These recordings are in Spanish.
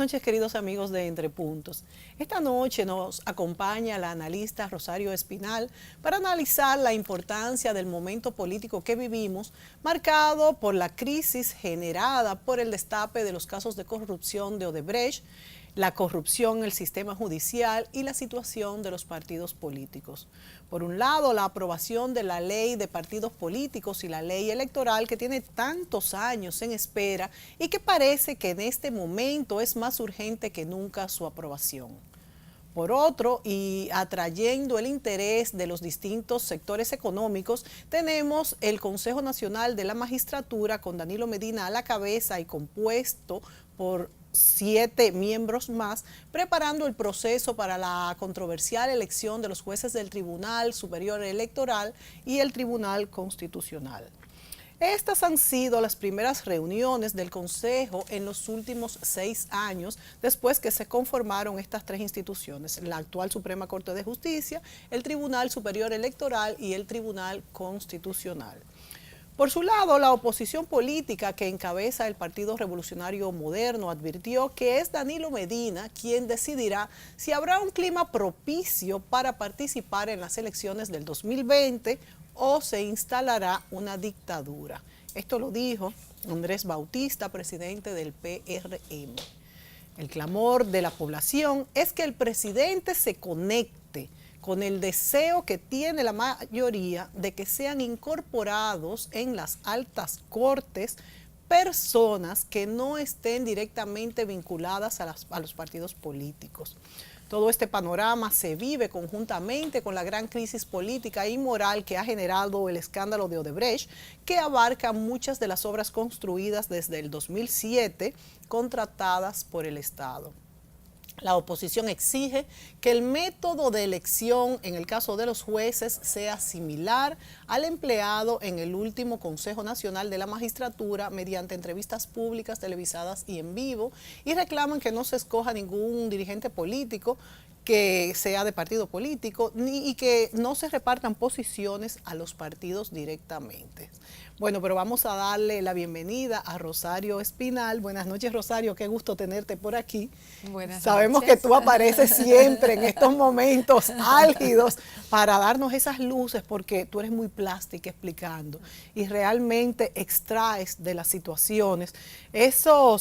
noches, queridos amigos de Entre Puntos. Esta noche nos acompaña la analista Rosario Espinal para analizar la importancia del momento político que vivimos, marcado por la crisis generada por el destape de los casos de corrupción de Odebrecht, la corrupción en el sistema judicial y la situación de los partidos políticos. Por un lado, la aprobación de la ley de partidos políticos y la ley electoral que tiene tantos años en espera y que parece que en este momento es más urgente que nunca su aprobación. Por otro, y atrayendo el interés de los distintos sectores económicos, tenemos el Consejo Nacional de la Magistratura con Danilo Medina a la cabeza y compuesto por 7 miembros más, preparando el proceso para la controversial elección de los jueces del Tribunal Superior Electoral y el Tribunal Constitucional. Estas han sido las primeras reuniones del Consejo en los últimos 6 años, después que se conformaron estas 3 instituciones, la actual Suprema Corte de Justicia, el Tribunal Superior Electoral y el Tribunal Constitucional. Por su lado, la oposición política que encabeza el Partido Revolucionario Moderno advirtió que es Danilo Medina quien decidirá si habrá un clima propicio para participar en las elecciones del 2020 o se instalará una dictadura. Esto lo dijo Andrés Bautista, presidente del PRM. El clamor de la población es que el presidente se conecte con el deseo que tiene la mayoría de que sean incorporados en las altas cortes personas que no estén directamente vinculadas a los partidos políticos. Todo este panorama se vive conjuntamente con la gran crisis política y moral que ha generado el escándalo de Odebrecht, que abarca muchas de las obras construidas desde el 2007, contratadas por el Estado. La oposición exige que el método de elección en el caso de los jueces sea similar al empleado en el último Consejo Nacional de la Magistratura mediante entrevistas públicas, televisadas y en vivo, y reclaman que no se escoja ningún dirigente político que sea de partido político y que no se repartan posiciones a los partidos directamente. Bueno, pero vamos a darle la bienvenida a Rosario Espinal. Buenas noches, Rosario, qué gusto tenerte por aquí. Buenas Sabemos noches. que tú apareces siempre en estos momentos álgidos para darnos esas luces, porque tú eres muy plástica explicando y realmente extraes de las situaciones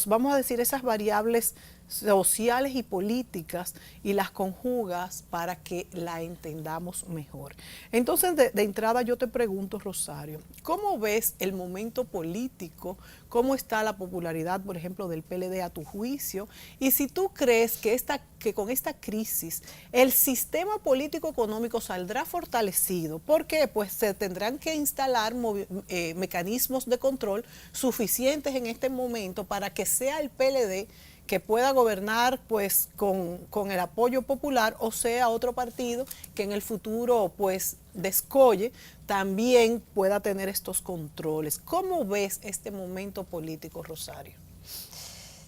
vamos a decir, esas variables sociales y políticas y las conjugas para que la entendamos mejor. Entonces, de entrada yo te pregunto, Rosario, ¿cómo ves el momento político? ¿Cómo está la popularidad, por ejemplo, del PLD a tu juicio? Y si tú crees que con esta crisis el sistema político-económico saldrá fortalecido, ¿por qué? Pues se tendrán que instalar mecanismos de control suficientes en este momento para que sea el PLD que pueda gobernar pues con el apoyo popular, o sea otro partido que en el futuro pues descolle, también pueda tener estos controles. ¿Cómo ves este momento político, Rosario?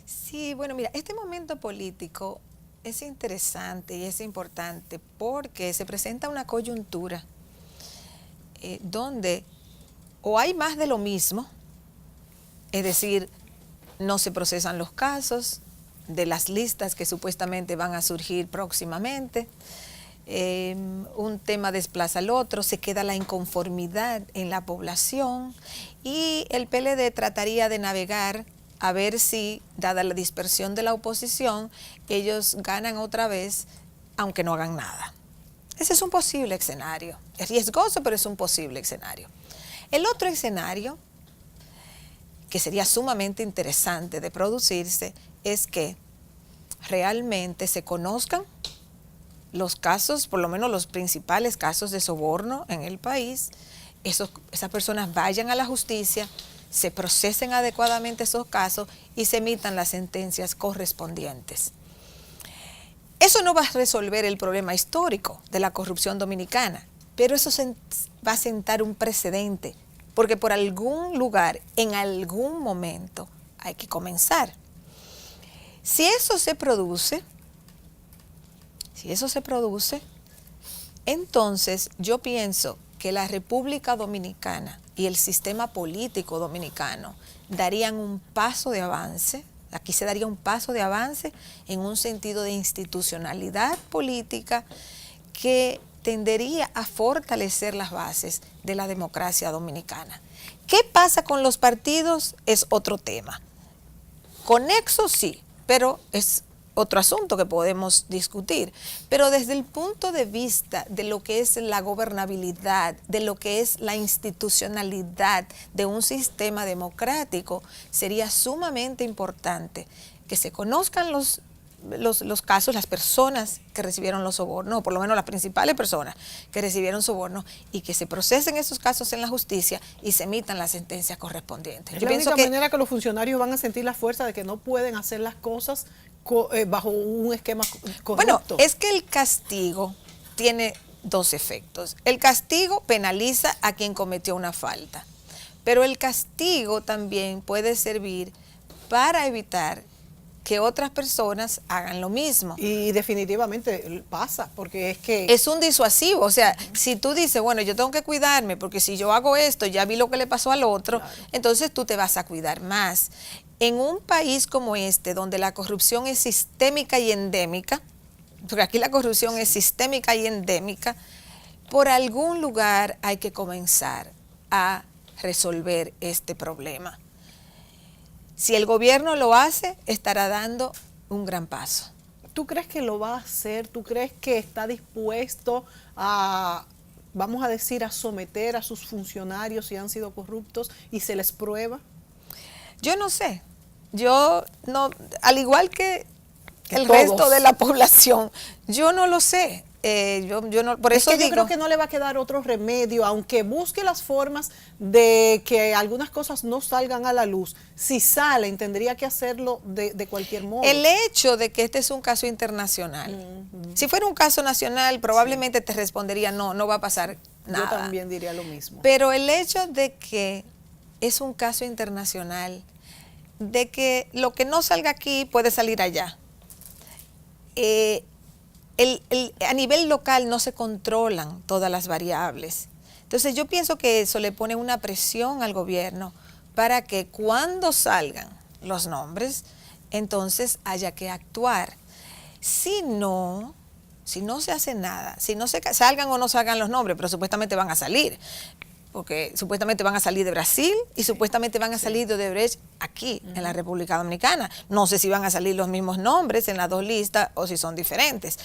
Sí, bueno, mira, este momento político es interesante y es importante porque se presenta una coyuntura donde o hay más de lo mismo, es decir, no se procesan los casos de las listas que supuestamente van a surgir próximamente, un tema desplaza al otro, se queda la inconformidad en la población y el PLD trataría de navegar a ver si, dada la dispersión de la oposición, ellos ganan otra vez, aunque no hagan nada. Ese es un posible escenario, es riesgoso, pero es un posible escenario. El otro escenario, que sería sumamente interesante de producirse, es que realmente se conozcan los casos, por lo menos los principales casos de soborno en el país, esas personas vayan a la justicia, se procesen adecuadamente esos casos y se emitan las sentencias correspondientes. Eso no va a resolver el problema histórico de la corrupción dominicana, pero eso va a sentar un precedente, porque por algún lugar, en algún momento, hay que comenzar. Si eso se produce, entonces yo pienso que la República Dominicana y el sistema político dominicano darían un paso de avance, Aquí se daría un paso de avance en un sentido de institucionalidad política que tendería a fortalecer las bases de la democracia dominicana. ¿Qué pasa con los partidos? Es otro tema. Conexo sí, pero es otro asunto que podemos discutir. Pero desde el punto de vista de lo que es la gobernabilidad, de lo que es la institucionalidad de un sistema democrático, sería sumamente importante que se conozcan los casos, las personas que recibieron los sobornos, o por lo menos las principales personas que recibieron sobornos, y que se procesen esos casos en la justicia y se emitan las sentencias correspondientes. Es la única manera que los funcionarios van a sentir la fuerza de que no pueden hacer las cosas bajo un esquema corrupto. Bueno, es que el castigo tiene dos efectos. El castigo penaliza a quien cometió una falta, pero el castigo también puede servir para evitar que otras personas hagan lo mismo. Y definitivamente pasa, porque es que... es un disuasivo, o sea, si tú dices, bueno, yo tengo que cuidarme, porque si yo hago esto, ya vi lo que le pasó al otro, claro, entonces tú te vas a cuidar más. En un país como este, donde la corrupción es sistémica y endémica, porque aquí la corrupción es sistémica y endémica, por algún lugar hay que comenzar a resolver este problema. Si el gobierno lo hace, estará dando un gran paso. ¿Tú crees que lo va a hacer? ¿Tú crees que está dispuesto a, vamos a decir, a someter a sus funcionarios si han sido corruptos y se les prueba? Yo no sé. Yo no, al igual que el resto de la población, yo no lo sé. Yo no, por eso yo creo que no le va a quedar otro remedio, aunque busque las formas de que algunas cosas no salgan a la luz. Si salen, tendría que hacerlo de cualquier modo. El hecho de que este es un caso internacional, si fuera un caso nacional, probablemente te respondería no va a pasar nada. Yo también diría lo mismo. Pero el hecho de que es un caso internacional, de que lo que no salga aquí puede salir allá. A nivel local no se controlan todas las variables. Entonces yo pienso que eso le pone una presión al gobierno para que cuando salgan los nombres, entonces haya que actuar. Si no se hace nada, si no salgan o no salgan los nombres, pero supuestamente van a salir, porque supuestamente van a salir de Brasil y supuestamente van a salir de Odebrecht aquí, en la República Dominicana. No sé si van a salir los mismos nombres en las dos listas o si son diferentes,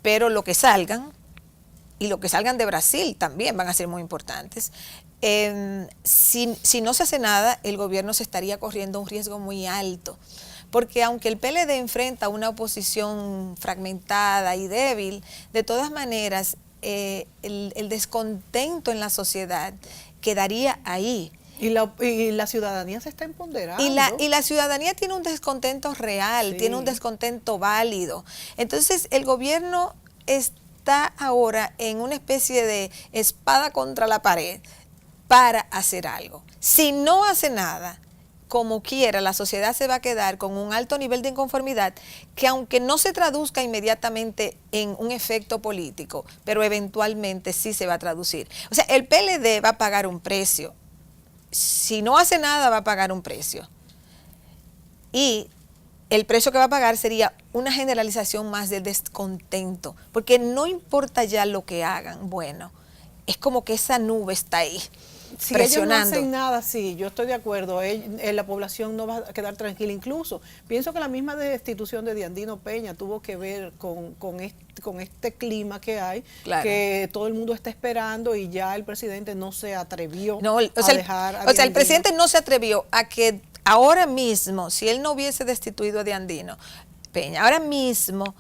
pero lo que salgan, y lo que salgan de Brasil también van a ser muy importantes. Si no se hace nada, el gobierno se estaría corriendo un riesgo muy alto, porque aunque el PLD enfrenta una oposición fragmentada y débil, de todas maneras, el descontento en la sociedad quedaría ahí. Y la ciudadanía se está empoderando. Y la ciudadanía tiene un descontento real, sí, tiene un descontento válido. Entonces el gobierno está ahora en una especie de espada contra la pared para hacer algo. Si no hace nada, como quiera, la sociedad se va a quedar con un alto nivel de inconformidad que, aunque no se traduzca inmediatamente en un efecto político, pero eventualmente sí se va a traducir. O sea, el PLD va a pagar un precio. Si no hace nada, va a pagar un precio. Y el precio que va a pagar sería una generalización más del descontento, porque no importa ya lo que hagan, bueno, es como que esa nube está ahí. Si ellos no hacen nada, sí, yo estoy de acuerdo, la población no va a quedar tranquila. Incluso pienso que la misma destitución de Diandino Peña tuvo que ver con este clima que hay, claro, que todo el mundo está esperando y ya el presidente no se atrevió a dejar a Diandino. O sea, el presidente no se atrevió a que ahora mismo, si él no hubiese destituido a Diandino Peña, ahora mismo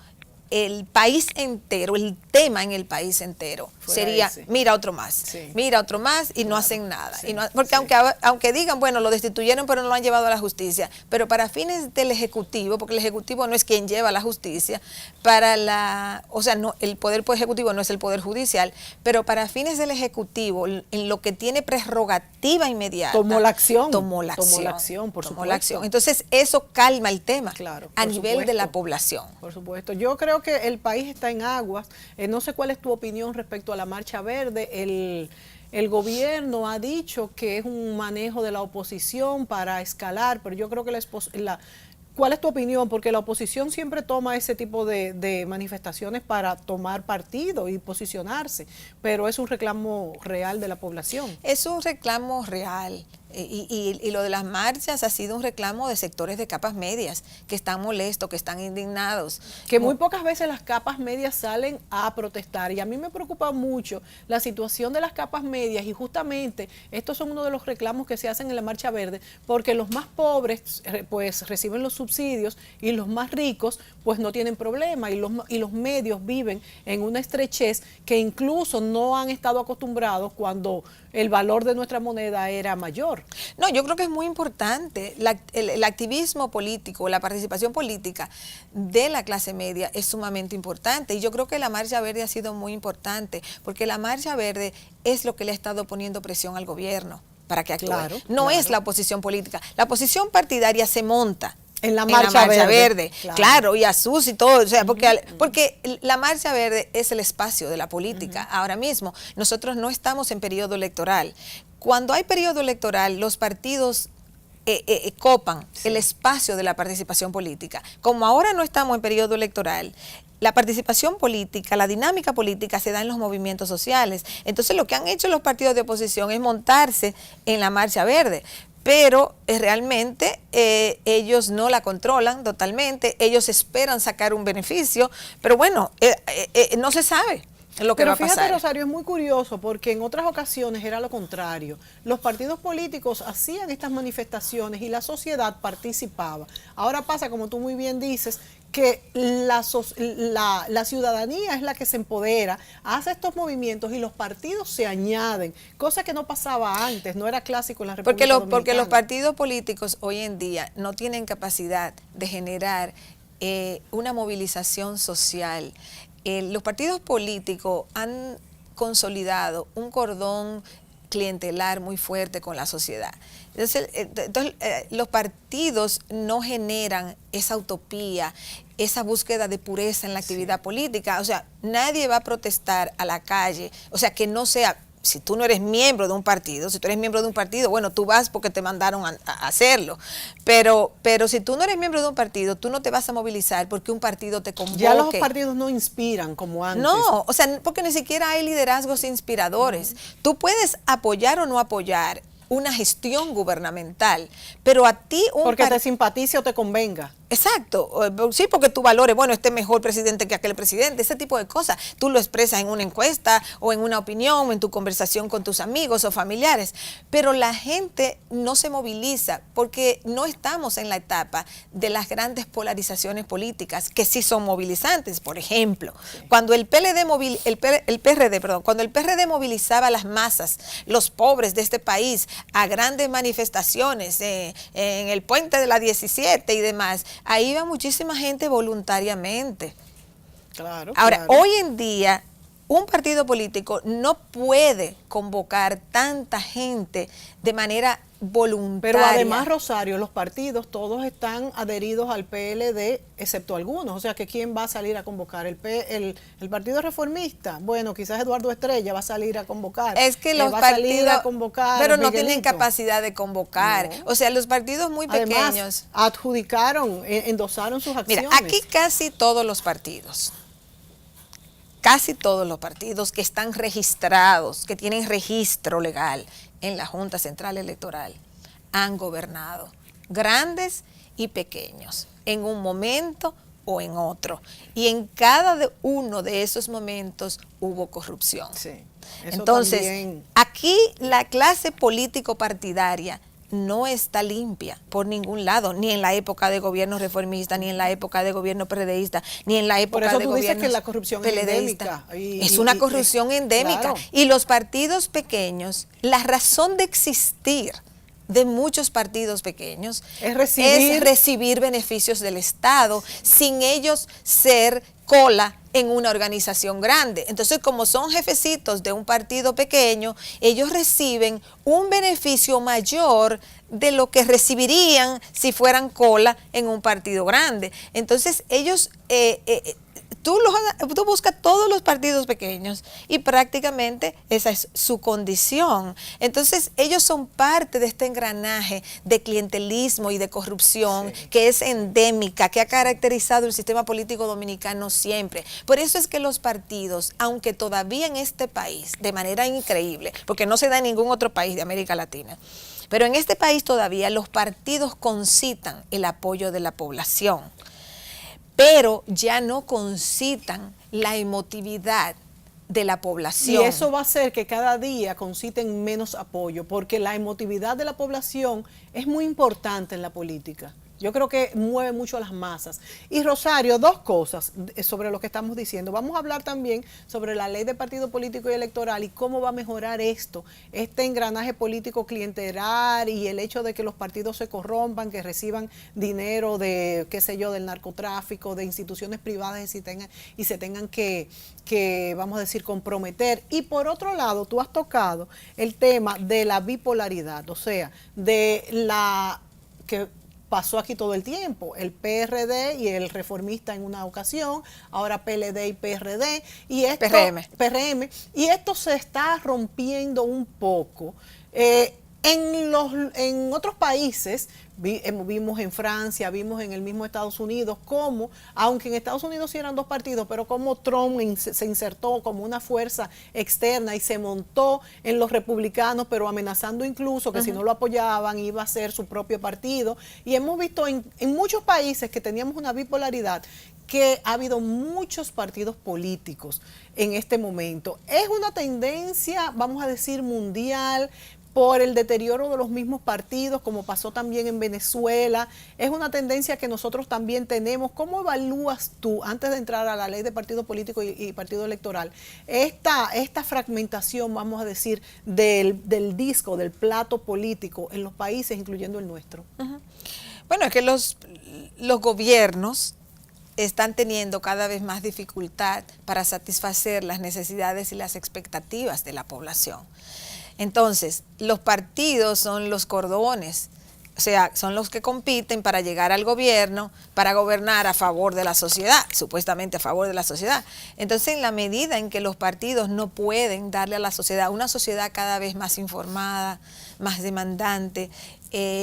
el país entero, el tema en el país entero sería, mira otro más, mira otro más, y claro, no hacen nada. Sí, y no, porque aunque digan, bueno, lo destituyeron pero no lo han llevado a la justicia, pero para fines del Ejecutivo, porque el Ejecutivo no es quien lleva la justicia, o sea, no, el poder ejecutivo no es el poder judicial, pero para fines del Ejecutivo, en lo que tiene prerrogativa inmediata, tomó la acción, por supuesto. Entonces eso calma el tema, claro, a nivel de la población. Por supuesto. Yo creo que el país está en aguas. No sé cuál es tu opinión respecto a la Marcha Verde. El gobierno ha dicho que es un manejo de la oposición para escalar, pero yo creo que ¿Cuál es tu opinión? Porque la oposición siempre toma ese tipo de manifestaciones para tomar partido y posicionarse, pero es un reclamo real de la población. Es un reclamo real. Y lo de las marchas ha sido un reclamo de sectores de capas medias que están molestos, que están indignados. Que muy pocas veces las capas medias salen a protestar, y a mí me preocupa mucho la situación de las capas medias, y justamente estos son uno de los reclamos que se hacen en la Marcha Verde, porque los más pobres pues reciben los subsidios y los más ricos pues no tienen problema, y los medios viven en una estrechez que incluso no han estado acostumbrados cuando el valor de nuestra moneda era mayor. No, yo creo que es muy importante. El activismo político, la participación política de la clase media es sumamente importante, y yo creo que la Marcha Verde ha sido muy importante, porque la Marcha Verde es lo que le ha estado poniendo presión al gobierno para que actúe. Claro, no claro. es la oposición política. La oposición partidaria se monta en la Marcha Verde. Claro, y ASUS y todo, o sea, porque la Marcha Verde es el espacio de la política. Ahora mismo, nosotros no estamos en periodo electoral. Cuando hay periodo electoral, los partidos copan el espacio de la participación política. Como ahora no estamos en periodo electoral, la participación política, la dinámica política se da en los movimientos sociales. Entonces, lo que han hecho los partidos de oposición es montarse en la Marcha Verde, pero realmente ellos no la controlan totalmente, ellos esperan sacar un beneficio, pero bueno, no se sabe lo que va a pasar. Pero fíjate, Rosario, es muy curioso porque en otras ocasiones era lo contrario. Los partidos políticos hacían estas manifestaciones y la sociedad participaba. Ahora pasa, como tú muy bien dices, que la ciudadanía es la que se empodera, hace estos movimientos y los partidos se añaden, cosa que no pasaba antes, no era clásico en la República Dominicana. Porque los partidos políticos hoy en día no tienen capacidad de generar una movilización social. Los partidos políticos han consolidado un cordón clientelar muy fuerte con la sociedad. Entonces, los partidos no generan esa utopía, esa búsqueda de pureza en la actividad política. O sea, nadie va a protestar a la calle, o sea, que no sea... Si tú no eres miembro de un partido, si tú eres miembro de un partido, bueno, tú vas porque te mandaron a hacerlo. Pero si tú no eres miembro de un partido, tú no te vas a movilizar porque un partido te convoque. Ya los partidos no inspiran como antes. No, o sea, porque ni siquiera hay liderazgos inspiradores. Tú puedes apoyar o no apoyar una gestión gubernamental, pero a ti porque te simpatice o te convenga. Exacto, sí, porque tú valores, bueno, este mejor presidente que aquel presidente, ese tipo de cosas. Tú lo expresas en una encuesta o en una opinión o en tu conversación con tus amigos o familiares, pero la gente no se moviliza porque no estamos en la etapa de las grandes polarizaciones políticas que sí son movilizantes. Por ejemplo, cuando el PRD movilizaba a las masas, los pobres de este país, a grandes manifestaciones en el puente de la 17 y demás, ahí va muchísima gente voluntariamente. Claro. Ahora, hoy en día, un partido político no puede convocar tanta gente de manera voluntaria. Pero además, Rosario, los partidos todos están adheridos al PLD, excepto algunos. O sea, que ¿quién va a salir a convocar? ¿El Partido Reformista? Bueno, quizás Eduardo Estrella va a salir a convocar. Es que los partidos, pero no tienen capacidad de convocar. No. O sea, los partidos muy pequeños. Además, adjudicaron, endosaron sus acciones. Mira, aquí casi todos los partidos que están registrados, que tienen registro legal en la Junta Central Electoral, han gobernado, grandes y pequeños, en un momento o en otro. Y en cada uno de esos momentos hubo corrupción. Sí, entonces, también... aquí la clase político-partidaria no está limpia por ningún lado, ni en la época de gobierno reformista, ni en la época de gobierno PRDista, ni en la época de gobierno. Por eso tú dices que la corrupción es endémica. Es una corrupción endémica. Claro. Y los partidos pequeños, la razón de existir de muchos partidos pequeños es recibir beneficios del Estado sin ellos ser cola en una organización grande. Entonces, como son jefecitos de un partido pequeño, ellos reciben un beneficio mayor de lo que recibirían si fueran cola en un partido grande. Entonces, ellos Tú buscas todos los partidos pequeños y prácticamente esa es su condición. Entonces, ellos son parte de este engranaje de clientelismo y de corrupción que es endémica, que ha caracterizado el sistema político dominicano siempre. Por eso es que los partidos, aunque todavía en este país, de manera increíble, porque no se da en ningún otro país de América Latina, pero en este país todavía los partidos concitan el apoyo de la población, pero ya no concitan la emotividad de la población. Y eso va a hacer que cada día conciten menos apoyo, porque la emotividad de la población es muy importante en la política. Yo creo que mueve mucho a las masas. Y Rosario, dos cosas sobre lo que estamos diciendo. Vamos a hablar también sobre la ley de partido político y electoral y cómo va a mejorar esto, este engranaje político clientelar y el hecho de que los partidos se corrompan, que reciban dinero de, qué sé yo, del narcotráfico, de instituciones privadas y se tengan que, vamos a decir, comprometer. Y por otro lado, tú has tocado el tema de la bipolaridad, o sea, de la que pasó aquí todo el tiempo, el PRD y el Reformista en una ocasión, ahora PLD y PRD, y esto, PRM, y esto se está rompiendo un poco. En otros países, vimos en Francia, vimos en el mismo Estados Unidos, como, aunque en Estados Unidos sí eran dos partidos, pero como Trump se insertó como una fuerza externa y se montó en los republicanos, pero amenazando incluso que si no lo apoyaban iba a ser su propio partido. Y hemos visto en muchos países que teníamos una bipolaridad, que ha habido muchos partidos políticos en este momento. Es una tendencia, vamos a decir, mundial, por el deterioro de los mismos partidos, como pasó también en Venezuela. Es una tendencia que nosotros también tenemos. ¿Cómo evalúas tú, antes de entrar a la ley de partido político y partido electoral, esta fragmentación, vamos a decir, del disco, del plato político en los países, incluyendo el nuestro? Bueno, es que los gobiernos están teniendo cada vez más dificultad para satisfacer las necesidades y las expectativas de la población. Entonces, los partidos son los cordones, o sea, son los que compiten para llegar al gobierno, para gobernar a favor de la sociedad, supuestamente a favor de la sociedad. Entonces, en la medida en que los partidos no pueden darle a la sociedad, una sociedad cada vez más informada, más demandante,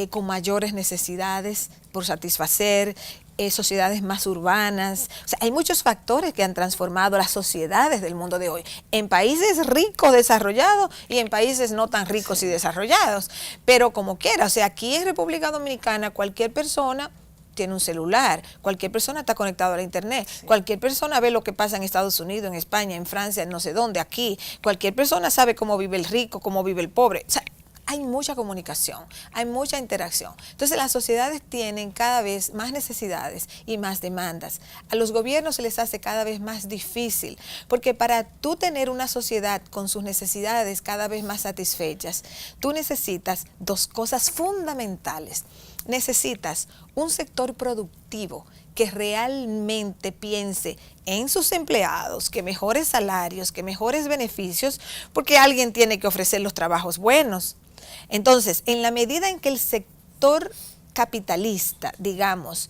con mayores necesidades por satisfacer, sociedades más urbanas. O sea, hay muchos factores que han transformado las sociedades del mundo de hoy, en países ricos, desarrollados, y en países no tan ricos y desarrollados. Pero como quiera, o sea, aquí en República Dominicana cualquier persona tiene un celular, cualquier persona está conectado a la internet, cualquier persona ve lo que pasa en Estados Unidos, en España, en Francia, en no sé dónde, aquí. Cualquier persona sabe cómo vive el rico, cómo vive el pobre. O sea, hay mucha comunicación, hay mucha interacción. Entonces las sociedades tienen cada vez más necesidades y más demandas. A los gobiernos se les hace cada vez más difícil, porque para tú tener una sociedad con sus necesidades cada vez más satisfechas, tú necesitas dos cosas fundamentales. Necesitas un sector productivo que realmente piense en sus empleados, que mejores salarios, que mejores beneficios, porque alguien tiene que ofrecer los trabajos buenos. Entonces, en la medida en que el sector capitalista, digamos,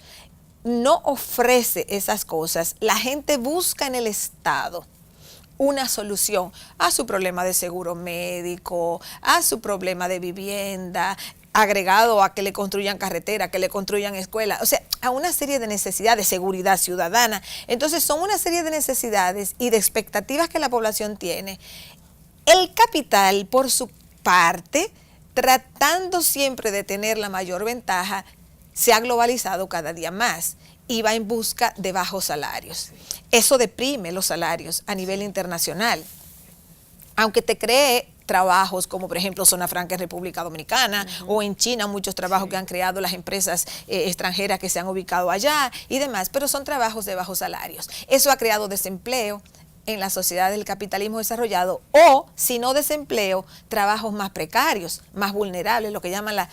no ofrece esas cosas, la gente busca en el Estado una solución a su problema de seguro médico, a su problema de vivienda, agregado a que le construyan carretera, que le construyan escuelas, o sea, a una serie de necesidades, seguridad ciudadana. Entonces, son una serie de necesidades y de expectativas que la población tiene. El capital, por su parte, tratando siempre de tener la mayor ventaja, se ha globalizado cada día más y va en busca de bajos salarios. Eso deprime los salarios a nivel internacional. Aunque te cree trabajos como por ejemplo Zona Franca en República Dominicana, o en China muchos trabajos que han creado las empresas extranjeras que se han ubicado allá y demás, pero son trabajos de bajos salarios. Eso ha creado desempleo en la sociedad del capitalismo desarrollado, o si no desempleo, trabajos más precarios, más vulnerables, lo que llaman la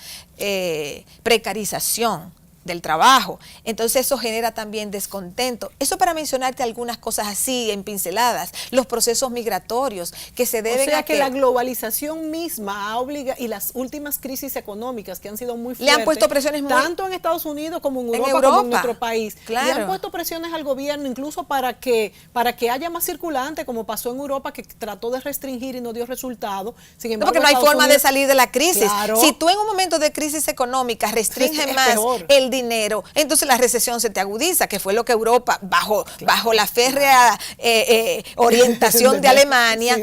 precarización del trabajo. Entonces eso genera también descontento. Eso para mencionarte algunas cosas así en pinceladas. Los procesos migratorios que se deben a que la globalización misma ha obligado, y las últimas crisis económicas que han sido muy fuertes, le han puesto presiones tanto en Estados Unidos como en Europa, como en nuestro país. Claro. Le han puesto presiones al gobierno incluso para que haya más circulante, como pasó en Europa, que trató de restringir y no dio resultado. Sin embargo, porque no hay forma de salir de la crisis. Claro. Si tú en un momento de crisis económica restringes más el dinero, entonces la recesión se te agudiza, que fue lo que Europa, bajo la férrea orientación de Alemania,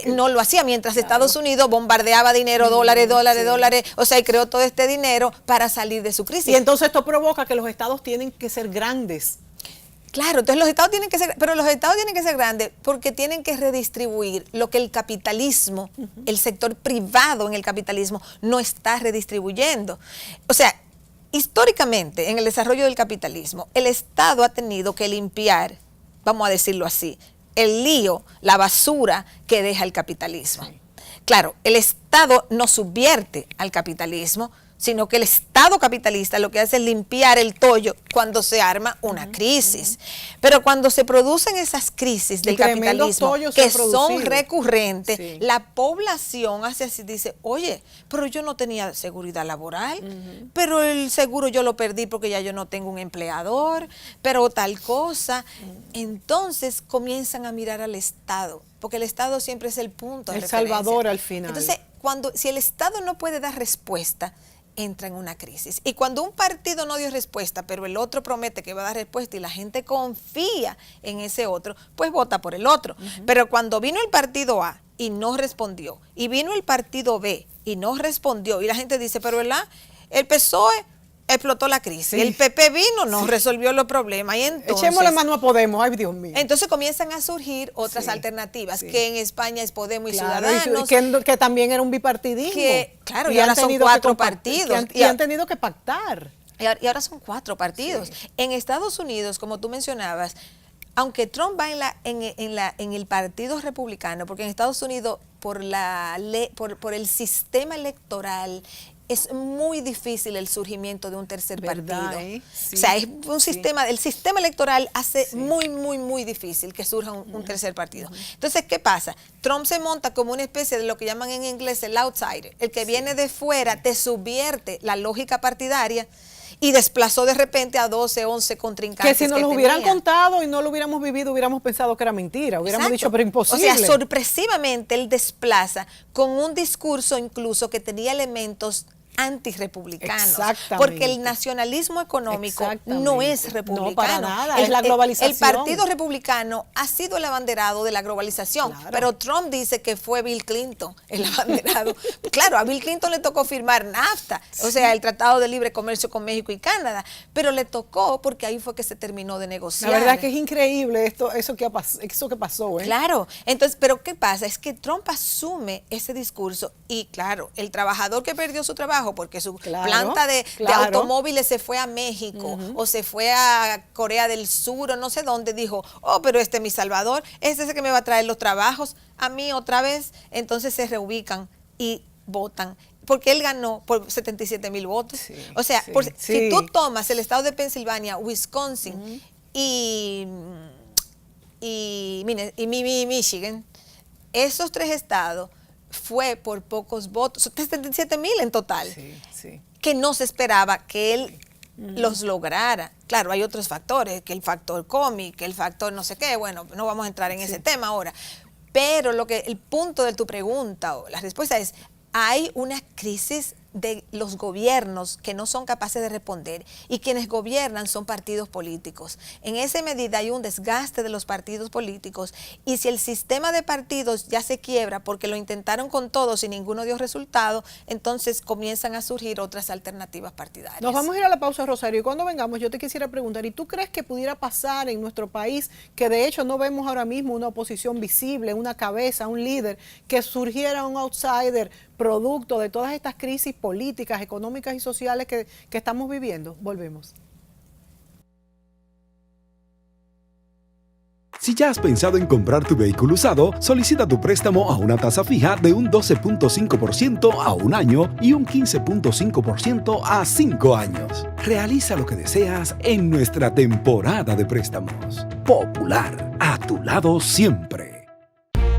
no lo hacía, mientras Estados Unidos bombardeaba dinero, dólares, o sea, y creó todo este dinero para salir de su crisis. Y entonces esto provoca que los estados tienen que ser grandes. Claro, entonces los estados tienen que ser, pero los estados tienen que ser grandes porque tienen que redistribuir lo que el capitalismo, el sector privado en el capitalismo no está redistribuyendo. O sea, históricamente en el desarrollo del capitalismo, el Estado ha tenido que limpiar, vamos a decirlo así, el lío, la basura que deja el capitalismo. Sí. Claro, el Estado no subvierte al capitalismo, sino que el Estado capitalista lo que hace es limpiar el tollo cuando se arma una crisis. Pero cuando se producen esas crisis del capitalismo que son recurrentes, sí, la población hace así, dice, oye, pero yo no tenía seguridad laboral, pero el seguro yo lo perdí porque ya yo no tengo un empleador, pero tal cosa. Entonces comienzan a mirar al Estado, porque el Estado siempre es el punto de referencia. El salvador al final. Entonces, si el Estado no puede dar respuesta, entra en una crisis. Y cuando un partido no dio respuesta, pero el otro promete que va a dar respuesta y la gente confía en ese otro, pues vota por el otro. Pero cuando vino el partido A y no respondió, y vino el partido B y no respondió, y la gente dice, pero ¿verdad? El PSOE explotó la crisis, sí, el PP vino, no resolvió los problemas, y entonces echémosle mano a Podemos, ay Dios mío. Entonces comienzan a surgir otras alternativas, que en España es Podemos y claro, Ciudadanos, que también era un bipartidismo, claro, y ahora son 4 partidos, y han tenido que pactar, y ahora son 4 partidos. En Estados Unidos, como tú mencionabas, aunque Trump va en el partido republicano, porque en Estados Unidos por el sistema electoral es muy difícil el surgimiento de un tercer partido. Sí, o sea, es un sistema, el sistema electoral hace muy difícil que surja un tercer partido. Entonces, ¿qué pasa? Trump se monta como una especie de lo que llaman en inglés el outsider, el que viene de fuera, te subvierte la lógica partidaria y desplazó de repente a 12, 11 contrincantes. Que si nos lo hubieran contado y no lo hubiéramos vivido, hubiéramos pensado que era mentira, hubiéramos dicho, pero imposible. O sea, sorpresivamente él desplaza con un discurso incluso que tenía elementos antirrepublicanos, porque el nacionalismo económico no es republicano. No, para nada, es la globalización. El Partido Republicano ha sido el abanderado de la globalización, claro, pero Trump dice que fue Bill Clinton el abanderado. Claro, a Bill Clinton le tocó firmar NAFTA, o sea, el Tratado de Libre Comercio con México y Canadá, pero le tocó porque ahí fue que se terminó de negociar. La verdad que es increíble eso que pasó. Claro, entonces, pero ¿qué pasa? Es que Trump asume ese discurso y claro, el trabajador que perdió su trabajo porque su planta de automóviles se fue a México o se fue a Corea del Sur o no sé dónde, dijo, oh, pero este es mi salvador, este es el que me va a traer los trabajos a mí otra vez. Entonces se reubican y votan, porque él ganó por 77,000 votos. Sí, o sea, si tú tomas el estado de Pensilvania, Wisconsin y Michigan, esos 3 estados fue por pocos votos, 77,000 en total, que no se esperaba que él los lograra. Claro, hay otros factores, que el factor cómic, que el factor no sé qué, bueno, no vamos a entrar en ese tema ahora, pero el punto de tu pregunta o la respuesta es, hay una crisis de los gobiernos que no son capaces de responder, y quienes gobiernan son partidos políticos. En esa medida hay un desgaste de los partidos políticos, y si el sistema de partidos ya se quiebra porque lo intentaron con todos y ninguno dio resultado, entonces comienzan a surgir otras alternativas partidarias. Nos vamos a ir a la pausa, Rosario, y cuando vengamos yo te quisiera preguntar, ¿y tú crees que pudiera pasar en nuestro país, que de hecho no vemos ahora mismo una oposición visible, una cabeza, un líder, que surgiera un outsider producto de todas estas crisis políticas, económicas y sociales que estamos viviendo? Volvemos. Si ya has pensado en comprar tu vehículo usado, solicita tu préstamo a una tasa fija de un 12.5% a 1 año y un 15.5% a 5 años. Realiza lo que deseas en nuestra temporada de préstamos. Popular, a tu lado siempre.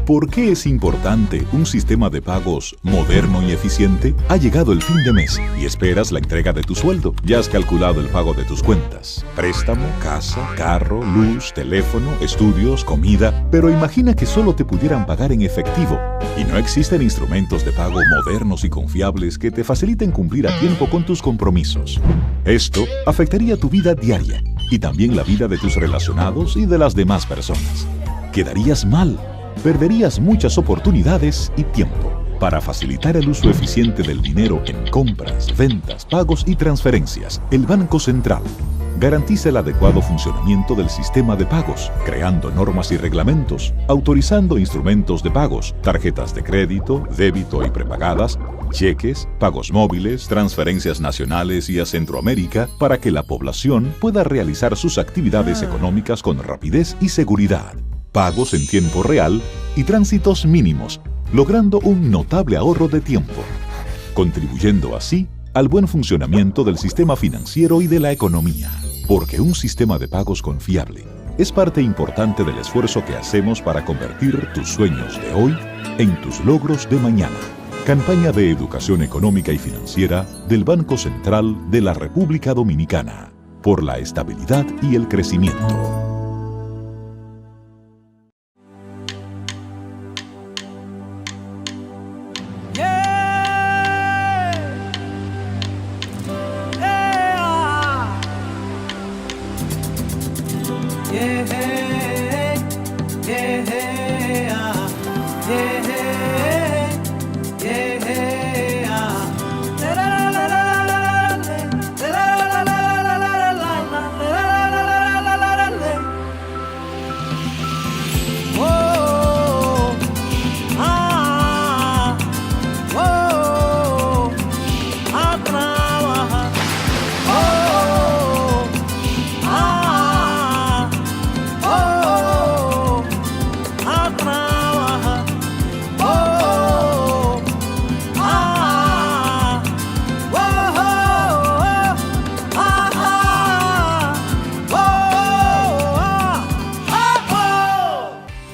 ¿Por qué es importante un sistema de pagos moderno y eficiente? Ha llegado el fin de mes y esperas la entrega de tu sueldo. Ya has calculado el pago de tus cuentas. Préstamo, casa, carro, luz, teléfono, estudios, comida. Pero imagina que solo te pudieran pagar en efectivo. Y no existen instrumentos de pago modernos y confiables que te faciliten cumplir a tiempo con tus compromisos. Esto afectaría tu vida diaria y también la vida de tus relacionados y de las demás personas. Quedarías mal. Perderías muchas oportunidades y tiempo. Para facilitar el uso eficiente del dinero en compras, ventas, pagos y transferencias, el Banco Central garantiza el adecuado funcionamiento del sistema de pagos, creando normas y reglamentos, autorizando instrumentos de pagos, tarjetas de crédito, débito y prepagadas, cheques, pagos móviles, transferencias nacionales y a Centroamérica para que la población pueda realizar sus actividades económicas con rapidez y seguridad. Pagos en tiempo real y tránsitos mínimos, logrando un notable ahorro de tiempo, contribuyendo así al buen funcionamiento del sistema financiero y de la economía. Porque un sistema de pagos confiable es parte importante del esfuerzo que hacemos para convertir tus sueños de hoy en tus logros de mañana. Campaña de Educación Económica y Financiera del Banco Central de la República Dominicana. Por la estabilidad y el crecimiento.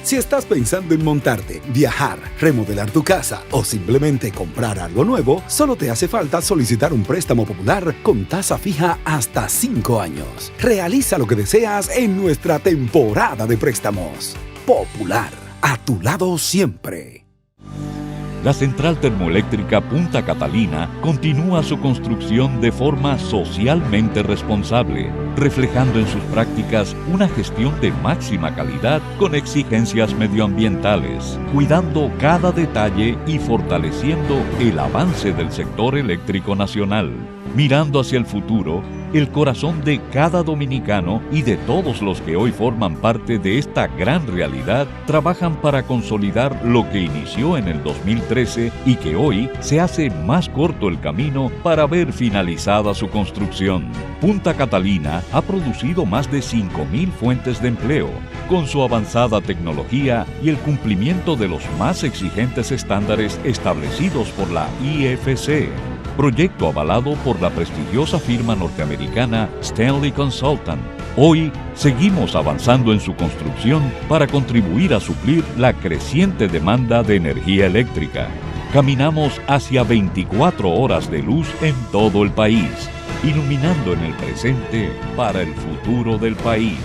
Si estás pensando en montarte, viajar, remodelar tu casa o simplemente comprar algo nuevo, solo te hace falta solicitar un préstamo popular con tasa fija hasta 5 años. Realiza lo que deseas en nuestra temporada de préstamos. Popular, a tu lado siempre. La central termoeléctrica Punta Catalina continúa su construcción de forma socialmente responsable, reflejando en sus prácticas una gestión de máxima calidad con exigencias medioambientales, cuidando cada detalle y fortaleciendo el avance del sector eléctrico nacional. Mirando hacia el futuro, el corazón de cada dominicano y de todos los que hoy forman parte de esta gran realidad trabajan para consolidar lo que inició en el 2013 y que hoy se hace más corto el camino para ver finalizada su construcción. Punta Catalina ha producido más de 5.000 fuentes de empleo, con su avanzada tecnología y el cumplimiento de los más exigentes estándares establecidos por la IFC. Proyecto avalado por la prestigiosa firma norteamericana Stanley Consultant. Hoy seguimos avanzando en su construcción para contribuir a suplir la creciente demanda de energía eléctrica. Caminamos hacia 24 horas de luz en todo el país, iluminando en el presente para el futuro del país.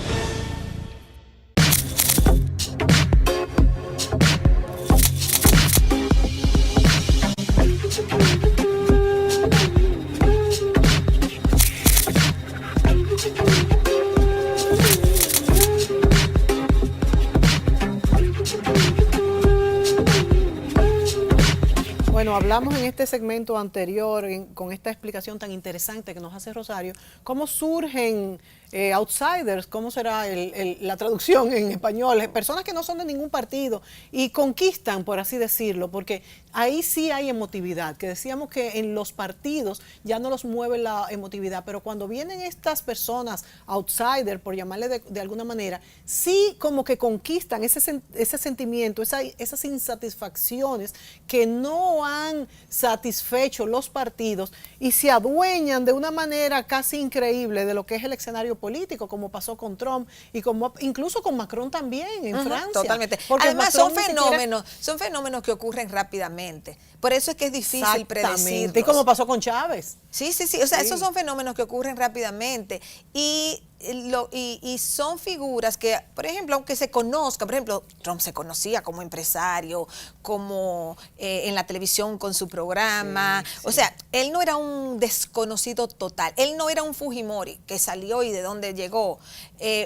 Bueno, hablamos en este segmento anterior, con esta explicación tan interesante que nos hace Rosario, cómo surgen outsiders, cómo será la traducción en español, personas que no son de ningún partido y conquistan, por así decirlo, porque ahí sí hay emotividad, que decíamos que en los partidos ya no los mueve la emotividad, pero cuando vienen estas personas outsider, por llamarle de alguna manera, sí como que conquistan ese sentimiento, esas insatisfacciones que no han satisfecho los partidos y se adueñan de una manera casi increíble de lo que es el escenario político, como pasó con Trump y como incluso con Macron también en Francia. Totalmente. Porque Además Macron son fenómenos que ocurren rápidamente. Por eso es que es difícil predecirlos. Y como pasó con Chávez. Sí. O sea, esos son fenómenos que ocurren rápidamente y son figuras que, por ejemplo, aunque se conozca, por ejemplo, Trump se conocía como empresario, como en la televisión con su programa. O sea, él no era un desconocido total. Él no era un Fujimori que salió y de dónde llegó.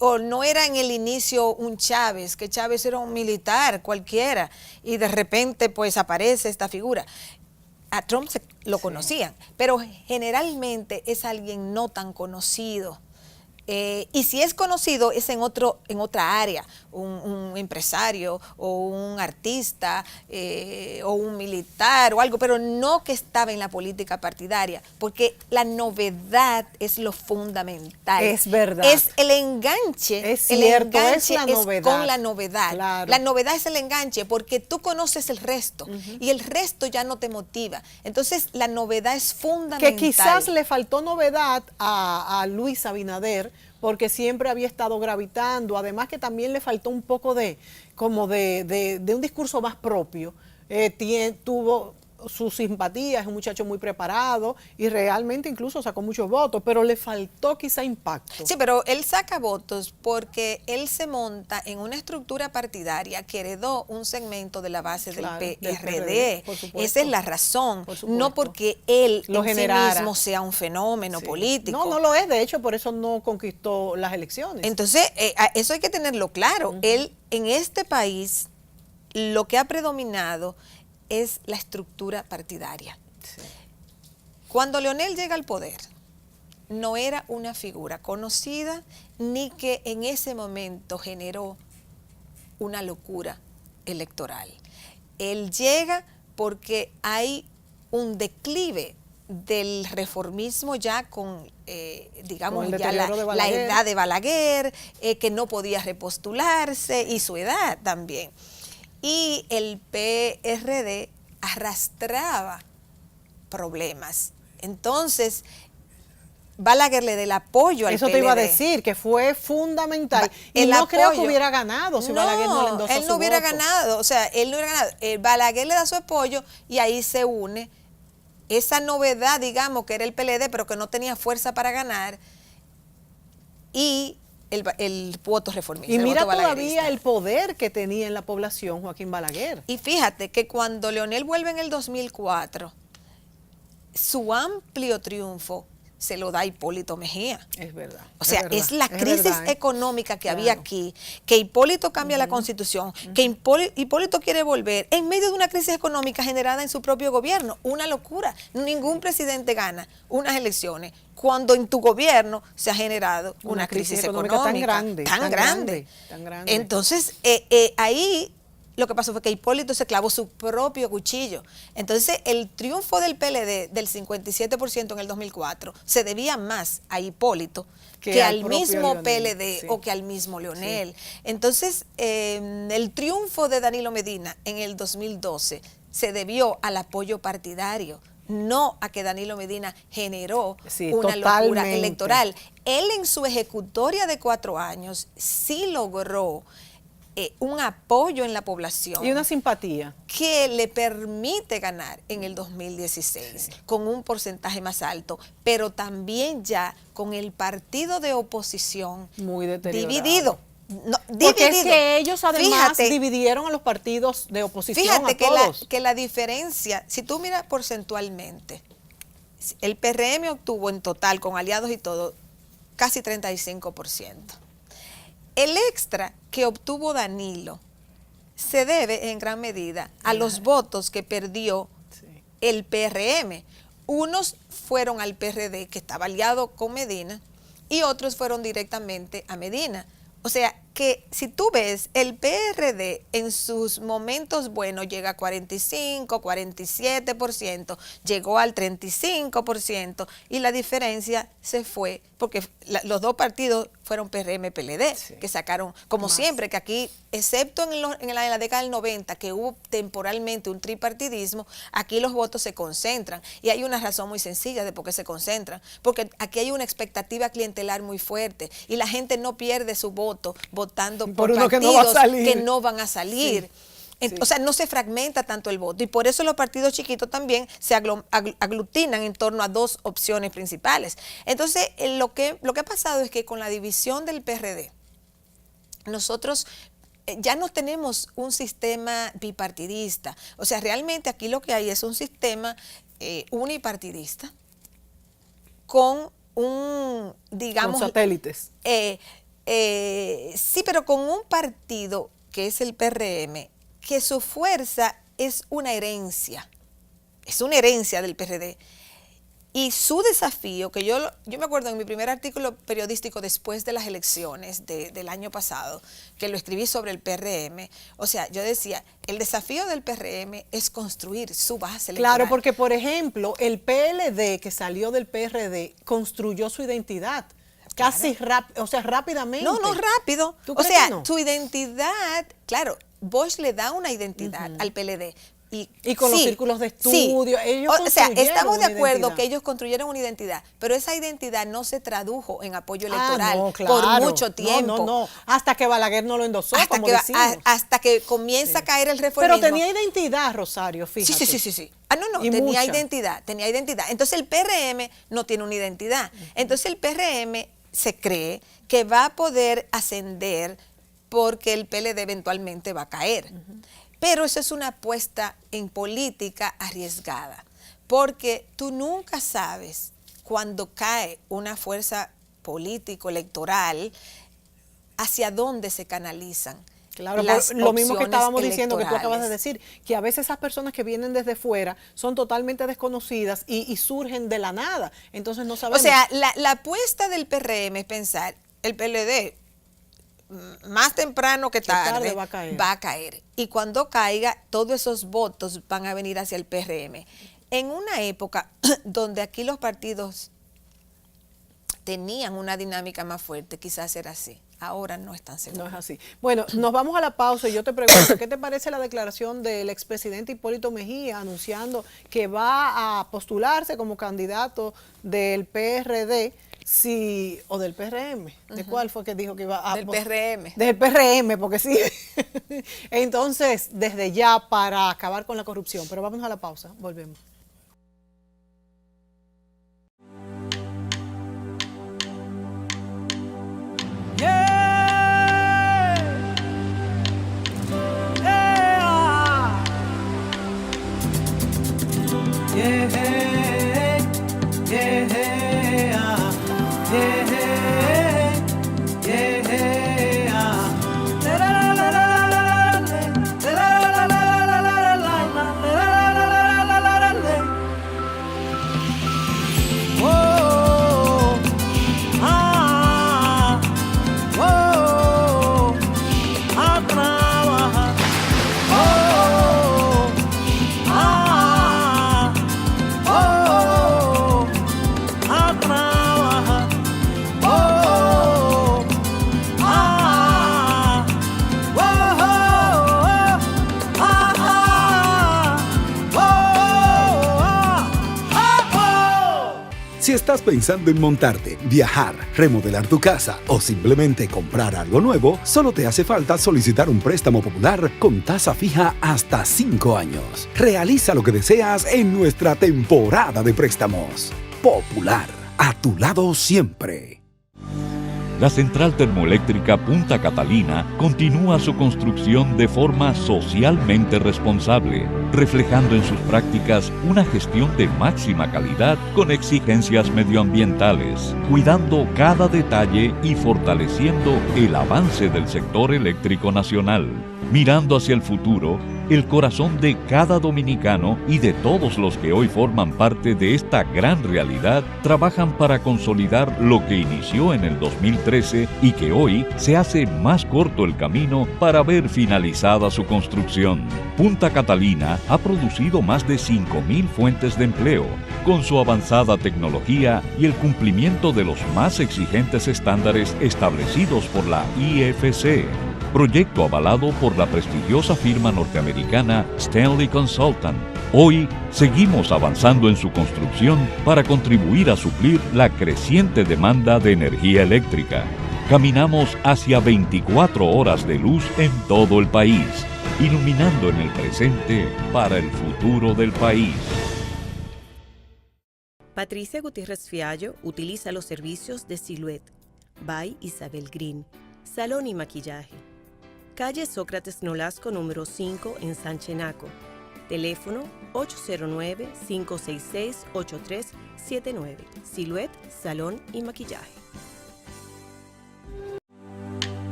O no era en el inicio un Chávez, que Chávez era un militar cualquiera y de repente pues aparece esta figura. A Trump lo conocían, pero generalmente es alguien no tan conocido. Y si es conocido es en otra área, un empresario o un artista o un militar o algo, pero no que estaba en la política partidaria, porque la novedad es lo fundamental. Es verdad. Es el enganche. Es cierto, el enganche es la novedad. con la novedad. Claro. La novedad es el enganche porque tú conoces el resto y el resto ya no te motiva. Entonces la novedad es fundamental. Que quizás le faltó novedad a Luis Abinader, porque siempre había estado gravitando, además que también le faltó un poco de un discurso más propio. Tuvo sus simpatías, es un muchacho muy preparado y realmente incluso sacó muchos votos, pero le faltó quizá impacto. Sí, pero él saca votos porque él se monta en una estructura partidaria que heredó un segmento de la base Claro, del del PRD. por supuesto. Esa es la razón, Por supuesto. no porque él Lo en generara. sí mismo sea un fenómeno Sí. político. No lo es, de hecho, por eso no conquistó las elecciones. Entonces, eso hay que tenerlo claro. Él, en este país, lo que ha predominado es la estructura partidaria. Sí. Cuando Leonel llega al poder, no era una figura conocida ni que en ese momento generó una locura electoral. Él llega porque hay un declive del reformismo ya con, digamos, Con el ya la deterioro de Balaguer. edad de Balaguer, que no podía repostularse y su edad también. Y el PRD arrastraba problemas. Entonces, Balaguer le da el apoyo al Eso PLD. te iba a decir, que fue fundamental. Y El no creo que apoyo. hubiera ganado si Balaguer no le endosa él su no hubiera voto. ganado. O sea, él no hubiera ganado. Balaguer le da su apoyo y ahí se une esa novedad, digamos, que era el PLD, pero que no tenía fuerza para ganar, y el voto reformista. Y mira voto todavía balaguerista. el poder que tenía en la población Joaquín Balaguer. Y fíjate que cuando Leonel vuelve en el 2004, su amplio triunfo se lo da Hipólito Mejía. Es verdad. O sea, es la crisis verdad, ¿eh? económica que Claro. había aquí, que Hipólito cambia la Constitución, que Hipólito quiere volver en medio de una crisis económica generada en su propio gobierno. Una locura. Ningún presidente gana unas elecciones cuando en tu gobierno se ha generado una crisis económica tan grande. Entonces, ahí lo que pasó fue que Hipólito se clavó su propio cuchillo. Entonces, el triunfo del PLD del 57% en el 2004 se debía más a Hipólito que al propio mismo Leonel, PLD sí. o que al mismo Leonel. Entonces, el triunfo de Danilo Medina en el 2012 se debió al apoyo partidario, no a que Danilo Medina generó Sí, una locura totalmente. electoral. Él en su ejecutoria de 4 años sí logró un apoyo en la población Y una simpatía. que le permite ganar en el 2016 con un porcentaje más alto, pero también ya con el partido de oposición Muy deteriorado. dividido. No, Porque es dividido. que ellos además Fíjate, dividieron a los partidos de oposición fíjate a que todos. la diferencia, si tú miras porcentualmente, el PRM obtuvo en total, con aliados y todo, casi 35%. El extra que obtuvo Danilo se debe en gran medida a los votos que perdió el PRM. Unos fueron al PRD, que estaba aliado con Medina, y otros fueron directamente a Medina. O sea, que si tú ves, el PRD en sus momentos buenos llega a 45, 47%, llegó al 35% y la diferencia se fue porque los dos partidos fueron PRM-PLD, sí, que sacaron, como más siempre, que aquí, excepto en la década del 90, que hubo temporalmente un tripartidismo, aquí los votos se concentran. Y hay una razón muy sencilla de por qué se concentran, porque aquí hay una expectativa clientelar muy fuerte y la gente no pierde su voto votando por partidos que no van a salir. Sí. Sí. O sea, no se fragmenta tanto el voto y por eso los partidos chiquitos también se aglutinan en torno a dos opciones principales. Entonces, lo que ha pasado es que con la división del PRD, nosotros ya no tenemos un sistema bipartidista. O sea, realmente aquí lo que hay es un sistema unipartidista con un, digamos... Con satélites. Sí, pero con un partido que es el PRM, que su fuerza es una herencia del PRD. Y su desafío, que yo me acuerdo en mi primer artículo periodístico después de las elecciones del año pasado, que lo escribí sobre el PRM, o sea, yo decía, el desafío del PRM es construir su base electoral. Claro, porque por ejemplo, el PLD que salió del PRD construyó su identidad. Casi rápidamente. No rápido. ¿Tú o crees sea, que no? Su identidad, claro, Bosch le da una identidad al PLD. Y con los círculos de estudio, ellos o sea, estamos de acuerdo que ellos construyeron una identidad, pero esa identidad no se tradujo en apoyo electoral por mucho tiempo. No, hasta que Balaguer no lo endosó, hasta que comienza a caer el reformismo. Pero tenía identidad, Rosario, fíjate. Sí. Tenía identidad. Entonces el PRM no tiene una identidad. Entonces el PRM se cree que va a poder ascender porque el PLD eventualmente va a caer. Pero eso es una apuesta en política arriesgada, porque tú nunca sabes cuando cae una fuerza político-electoral hacia dónde se canalizan. Claro, lo mismo que estábamos diciendo, que tú acabas de decir, que a veces esas personas que vienen desde fuera son totalmente desconocidas y surgen de la nada, entonces no sabemos. O sea, la apuesta del PRM es pensar, el PLD más temprano que tarde va a caer. Y cuando caiga, todos esos votos van a venir hacia el PRM. En una época donde aquí los partidos tenían una dinámica más fuerte, quizás era así. Ahora no es tan seguro. No es así. Bueno, nos vamos a la pausa y yo te pregunto, ¿qué te parece la declaración del expresidente Hipólito Mejía anunciando que va a postularse como candidato del PRD? Sí, o del PRM. ¿De cuál fue que dijo que iba a...? Del PRM. Del PRM, porque sí. Entonces, desde ya para acabar con la corrupción. Pero vamos a la pausa, volvemos. Si estás pensando en montarte, viajar, remodelar tu casa o simplemente comprar algo nuevo, solo te hace falta solicitar un préstamo popular con tasa fija hasta 5 años. Realiza lo que deseas en nuestra temporada de préstamos. Popular, a tu lado siempre. La central termoeléctrica Punta Catalina continúa su construcción de forma socialmente responsable, reflejando en sus prácticas una gestión de máxima calidad con exigencias medioambientales, cuidando cada detalle y fortaleciendo el avance del sector eléctrico nacional. Mirando hacia el futuro, el corazón de cada dominicano y de todos los que hoy forman parte de esta gran realidad, trabajan para consolidar lo que inició en el 2013 y que hoy se hace más corto el camino para ver finalizada su construcción. Punta Catalina ha producido más de 5.000 fuentes de empleo, con su avanzada tecnología y el cumplimiento de los más exigentes estándares establecidos por la IFC. Proyecto avalado por la prestigiosa firma norteamericana Stanley Consultant. Hoy seguimos avanzando en su construcción para contribuir a suplir la creciente demanda de energía eléctrica. Caminamos hacia 24 horas de luz en todo el país, iluminando en el presente para el futuro del país. Patricia Gutiérrez Fiallo utiliza los servicios de Silhouette by Isabel Green, salón y maquillaje. Calle Sócrates Nolasco número 5 en Sanchenaco. Teléfono 809-566-8379. Silhouette, salón y maquillaje.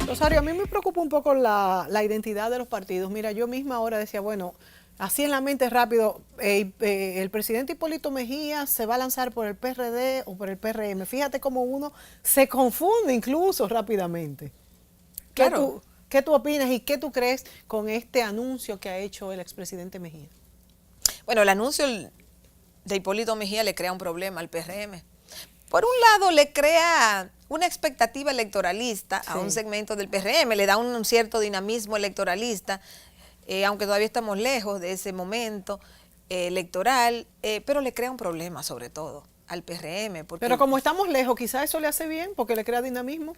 Rosario, a mí me preocupa un poco la identidad de los partidos. Mira, yo misma ahora decía, bueno, así en la mente rápido, el presidente Hipólito Mejía se va a lanzar por el PRD o por el PRM. Fíjate cómo uno se confunde incluso rápidamente. Claro. ¿Qué tú opinas y qué tú crees con este anuncio que ha hecho el expresidente Mejía? Bueno, el anuncio de Hipólito Mejía le crea un problema al PRM. Por un lado, le crea una expectativa electoralista a un segmento del PRM, le da un cierto dinamismo electoralista, aunque todavía estamos lejos de ese momento electoral, pero le crea un problema sobre todo al PRM. Pero como estamos lejos, quizás eso le hace bien porque le crea dinamismo.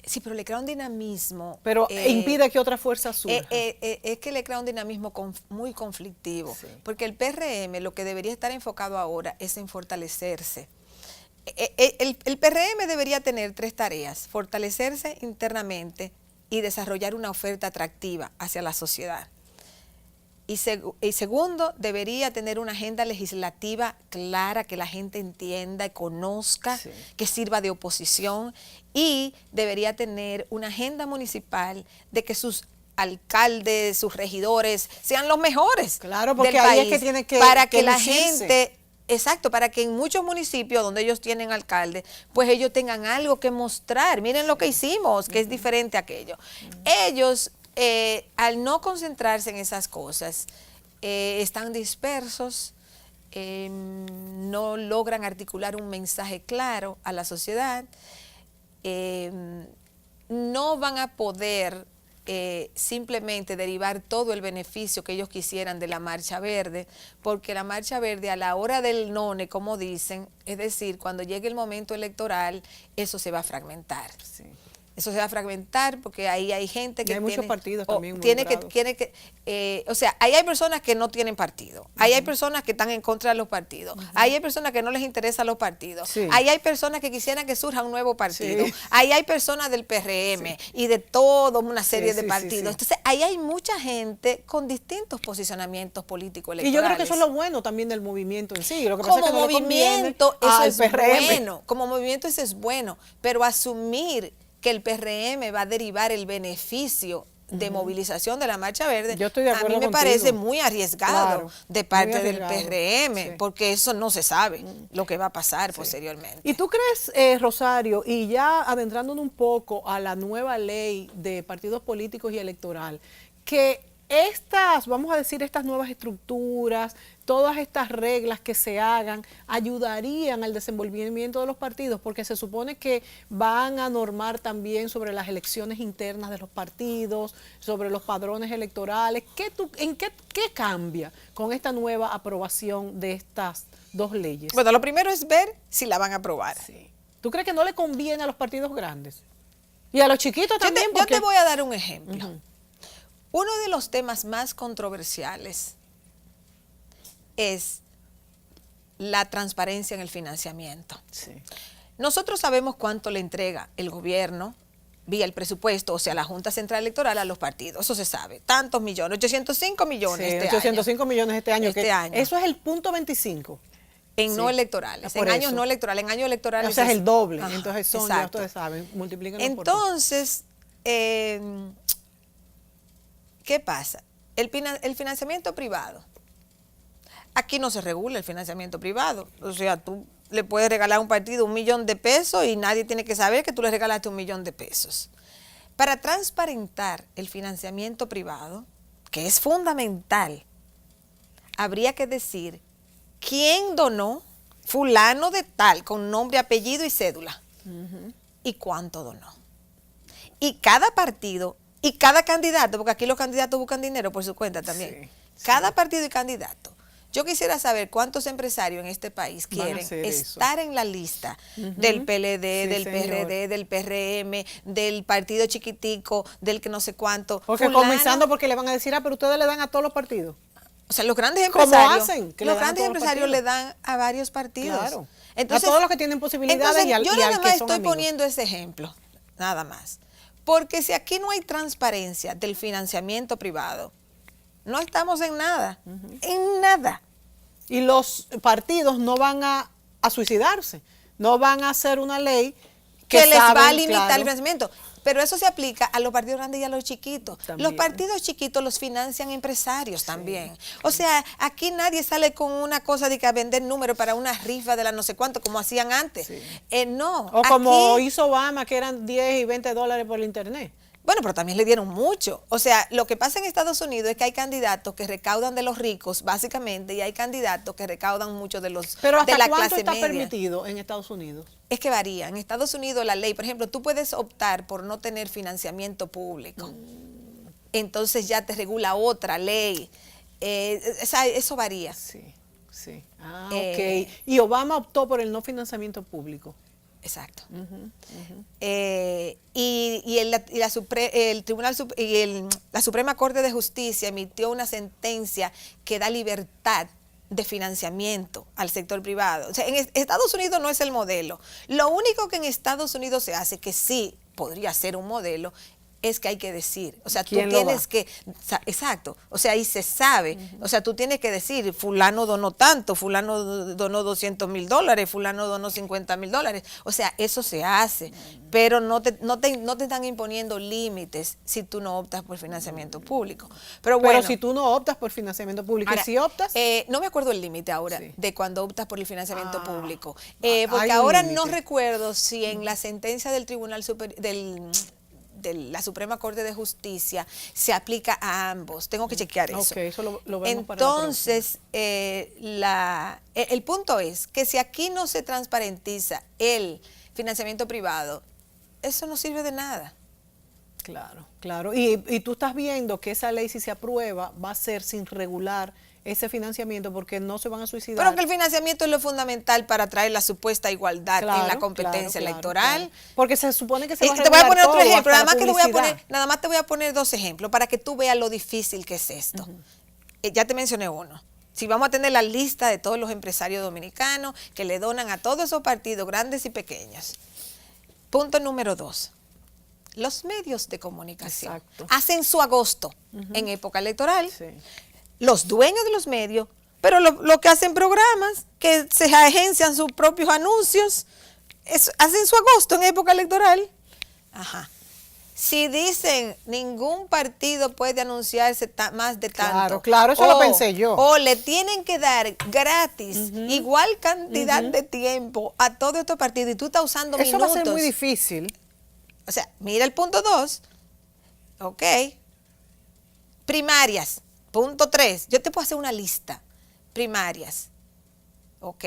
Sí, pero le crea un dinamismo. Pero impide que otra fuerza surja. Es que le crea un dinamismo muy conflictivo, porque el PRM lo que debería estar enfocado ahora es en fortalecerse. El PRM debería tener 3 tareas: fortalecerse internamente y desarrollar una oferta atractiva hacia la sociedad. Y segundo, debería tener una agenda legislativa clara, que la gente entienda y conozca, que sirva de oposición, y debería tener una agenda municipal de que sus alcaldes, sus regidores sean los mejores. Claro, porque del ahí país, es que tiene que para que la lucirse. gente... Exacto, para que en muchos municipios donde ellos tienen alcalde, pues ellos tengan algo que mostrar. Miren lo que hicimos, que es diferente a aquello. Ellos, al no concentrarse en esas cosas, están dispersos, no logran articular un mensaje claro a la sociedad, no van a poder simplemente derivar todo el beneficio que ellos quisieran de la Marcha Verde, porque la Marcha Verde a la hora del none, como dicen, es decir, cuando llegue el momento electoral, eso se va a fragmentar. Sí. Eso se va a fragmentar porque ahí hay gente que hay muchos partidos también o sea, ahí hay personas que no tienen partido, ahí hay personas que están en contra de los partidos, ahí hay personas que no les interesan los partidos, ahí hay personas que quisieran que surja un nuevo partido, ahí hay personas del PRM y de toda una serie de partidos. Entonces, ahí hay mucha gente con distintos posicionamientos políticos electorales. Y yo creo que eso es lo bueno también del movimiento en sí. Lo que como pasa es que movimiento, no eso es bueno. Como movimiento, eso es bueno, pero asumir que el PRM va a derivar el beneficio de movilización de la Marcha Verde, Yo estoy de acuerdo a mí me contigo. parece muy arriesgado Claro, de parte muy del arriesgado. PRM, Sí. porque eso no se sabe lo que va a pasar posteriormente. ¿Y tú crees, Rosario, y ya adentrándonos un poco a la nueva ley de partidos políticos y electoral, que estas, vamos a decir, estas nuevas estructuras, todas estas reglas que se hagan, ayudarían al desenvolvimiento de los partidos? Porque se supone que van a normar también sobre las elecciones internas de los partidos, sobre los padrones electorales. ¿Qué cambia con esta nueva aprobación de estas dos leyes? Bueno, lo primero es ver si la van a aprobar. Sí. ¿Tú crees que no le conviene a los partidos grandes? Y a los chiquitos también. Yo te voy a dar un ejemplo. Ujú. Uno de los temas más controversiales es la transparencia en el financiamiento. Sí. Nosotros sabemos cuánto le entrega el gobierno vía el presupuesto, o sea, la Junta Central Electoral a los partidos. Eso se sabe. Tantos millones, 805 millones Sí, este 805 año. millones este año. Este año. Eso es el punto 25. En Sí. no electorales, Por en años eso. no electorales, en años electorales. O sea, es el doble. Ajá, Entonces son, ya exacto. ustedes saben, multiplíquenlo por dos. Entonces, ¿qué pasa? El financiamiento privado. Aquí no se regula el financiamiento privado. O sea, tú le puedes regalar a un partido 1 millón de pesos y nadie tiene que saber que tú le regalaste 1 millón de pesos. Para transparentar el financiamiento privado, que es fundamental, habría que decir quién donó fulano de tal, con nombre, apellido y cédula, y cuánto donó. Y cada partido y cada candidato, porque aquí los candidatos buscan dinero por su cuenta también, Sí, cada partido y candidato. Yo quisiera saber cuántos empresarios en este país Van a quieren hacer eso. estar en la lista del PLD, Sí, del señor. PRD, del PRM, del partido chiquitico, del que no sé cuánto. Porque fulano. comenzando porque le van a decir, pero ustedes le dan a todos los partidos. O sea, los grandes ¿Cómo empresarios, hacen? Que le los dan a grandes todos los empresarios partidos. le dan a varios partidos. Claro. Entonces, A todos los que tienen posibilidades entonces, y al yo y nada al que más son estoy amigos. poniendo ese ejemplo, nada más. Porque si aquí no hay transparencia del financiamiento privado, no estamos en nada, en nada. Y los partidos no van a suicidarse, no van a hacer una ley que les va a saben, limitar claro, el financiamiento. Pero eso se aplica a los partidos grandes y a los chiquitos. También. Los partidos chiquitos los financian empresarios también. O sea, aquí nadie sale con una cosa de que a vender números para una rifa de la no sé cuánto, como hacían antes. Sí. No. O como aquí- hizo Obama, que eran 10 y 20 dólares por el internet. Bueno, pero también le dieron mucho. O sea, lo que pasa en Estados Unidos es que hay candidatos que recaudan de los ricos, básicamente, y hay candidatos que recaudan mucho de los Pero de ¿hasta la cuánto clase está media. permitido en Estados Unidos? Es que varía. En Estados Unidos la ley, por ejemplo, tú puedes optar por no tener financiamiento público. Entonces ya te regula otra ley. Eso varía. Sí, sí. Eh, Ok. Y Obama optó por el no financiamiento público. Exacto. La Suprema Corte de Justicia emitió una sentencia que da libertad de financiamiento al sector privado. O sea, en Estados Unidos no es el modelo. Lo único que en Estados Unidos se hace, que sí podría ser un modelo, es que hay que decir, o sea, tú ¿Quién lo tienes da? que, exacto, o sea, ahí se sabe, o sea, tú tienes que decir, fulano donó tanto, fulano donó $200,000, fulano donó $50,000, o sea, eso se hace, pero no te están imponiendo límites si tú no optas por financiamiento público. Pero bueno, Pero si tú no optas por financiamiento público, ahora, si optas, no me acuerdo el límite ahora Sí. de cuando optas por el financiamiento Ah, público, hay porque un ahora límite. no recuerdo si en la sentencia del Tribunal de la Suprema Corte de Justicia se aplica a ambos. Tengo que chequear eso. Ok, eso lo vemos para la Entonces, el punto es que si aquí no se transparentiza el financiamiento privado, eso no sirve de nada. Claro, claro. Y tú estás viendo que esa ley, si se aprueba, va a ser sin regular ese financiamiento porque no se van a suicidar. Pero que el financiamiento es lo fundamental para traer la supuesta igualdad en la Claro, competencia claro, electoral. claro. Porque se supone que se va a Te voy a regular poner otro todo, ejemplo, hasta nada la publicidad. más te voy a poner 2 ejemplos para que tú veas lo difícil que es esto. Ya te mencioné uno. Si vamos a tener la lista de todos los empresarios dominicanos que le donan a todos esos partidos, grandes y pequeños. Punto número 2. Los medios de comunicación Exacto. hacen su agosto en época electoral. Sí. Los dueños de los medios, pero lo que hacen programas, que se agencian sus propios anuncios, hacen su agosto en época electoral. Ajá. Si dicen ningún partido puede anunciarse más de tanto. Claro, eso lo pensé yo. O le tienen que dar gratis igual cantidad de tiempo a todos estos partidos y tú estás usando eso minutos. Eso va a ser muy difícil. O sea, mira el punto 2. Ok. Primarias. Punto 3. Yo te puedo hacer una lista. Primarias. Ok.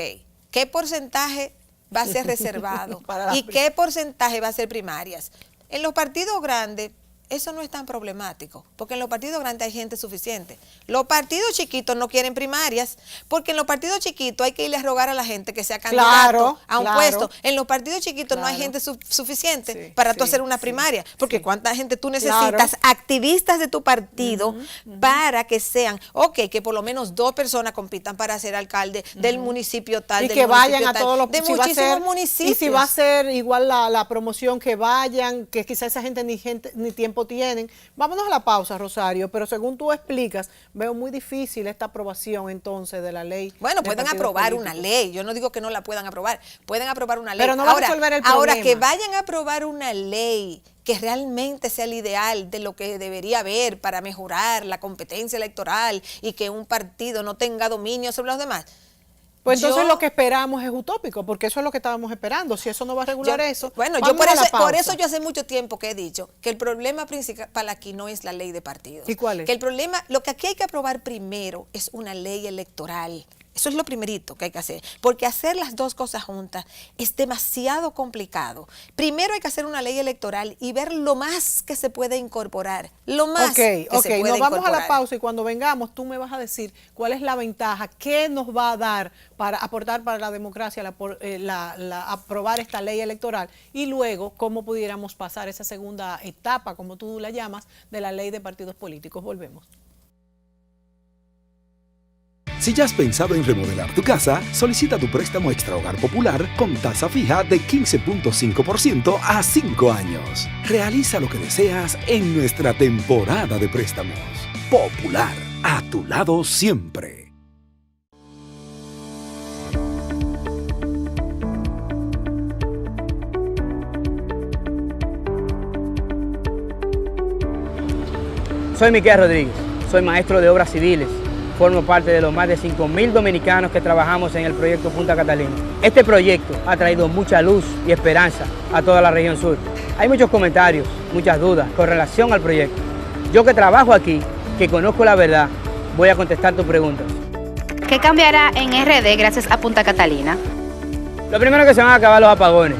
¿Qué porcentaje va a ser reservado? ¿Y qué porcentaje va a ser primarias? En los partidos grandes, eso no es tan problemático, porque en los partidos grandes hay gente suficiente. Los partidos chiquitos no quieren primarias, porque en los partidos chiquitos hay que irle a rogar a la gente que sea candidato a un puesto. En los partidos chiquitos no hay gente suficiente para tú hacer una primaria, porque cuánta gente tú necesitas, activistas de tu partido, para que sean, que por lo menos 2 personas compitan para ser alcalde del municipio tal, y del que municipio vayan a tal, todos los de muchísimos municipios. Y si va a ser igual la promoción, que vayan, que quizás esa gente ni tiempo tienen. Vámonos a la pausa, Rosario, pero según tú explicas, veo muy difícil esta aprobación entonces de la ley. Bueno, pueden aprobar una ley, yo no digo que no la puedan aprobar, pueden aprobar una ley. Pero no va a resolver el problema. Ahora, que vayan a aprobar una ley que realmente sea el ideal de lo que debería haber para mejorar la competencia electoral y que un partido no tenga dominio sobre los demás. Pues entonces lo que esperamos es utópico, porque eso es lo que estábamos esperando. Si eso no va a regular eso. Bueno, yo por eso yo hace mucho tiempo que he dicho que el problema principal aquí no es la ley de partidos. ¿Y cuál es? Que el problema, lo que aquí hay que aprobar primero es una ley electoral. Eso es lo primerito que hay que hacer, porque hacer las dos cosas juntas es demasiado complicado. Primero hay que hacer una ley electoral y ver lo más que se puede incorporar, lo más que se puede nos vamos incorporar. a la pausa y cuando vengamos tú me vas a decir cuál es la ventaja, qué nos va a dar para aportar para la democracia aprobar esta ley electoral y luego cómo pudiéramos pasar esa segunda etapa, como tú la llamas, de la ley de partidos políticos. Volvemos. Si ya has pensado en remodelar tu casa, solicita tu préstamo Extra Hogar Popular con tasa fija de 15.5% a 5 años. Realiza lo que deseas en nuestra temporada de préstamos. Popular, a tu lado siempre. Soy Miquel Rodríguez, soy maestro de obras civiles. Formo parte de los más de 5.000 dominicanos que trabajamos en el proyecto Punta Catalina. Este proyecto ha traído mucha luz y esperanza a toda la región sur. Hay muchos comentarios, muchas dudas con relación al proyecto. Yo que trabajo aquí, que conozco la verdad, voy a contestar tus preguntas. ¿Qué cambiará en RD gracias a Punta Catalina? Lo primero es que se van a acabar los apagones,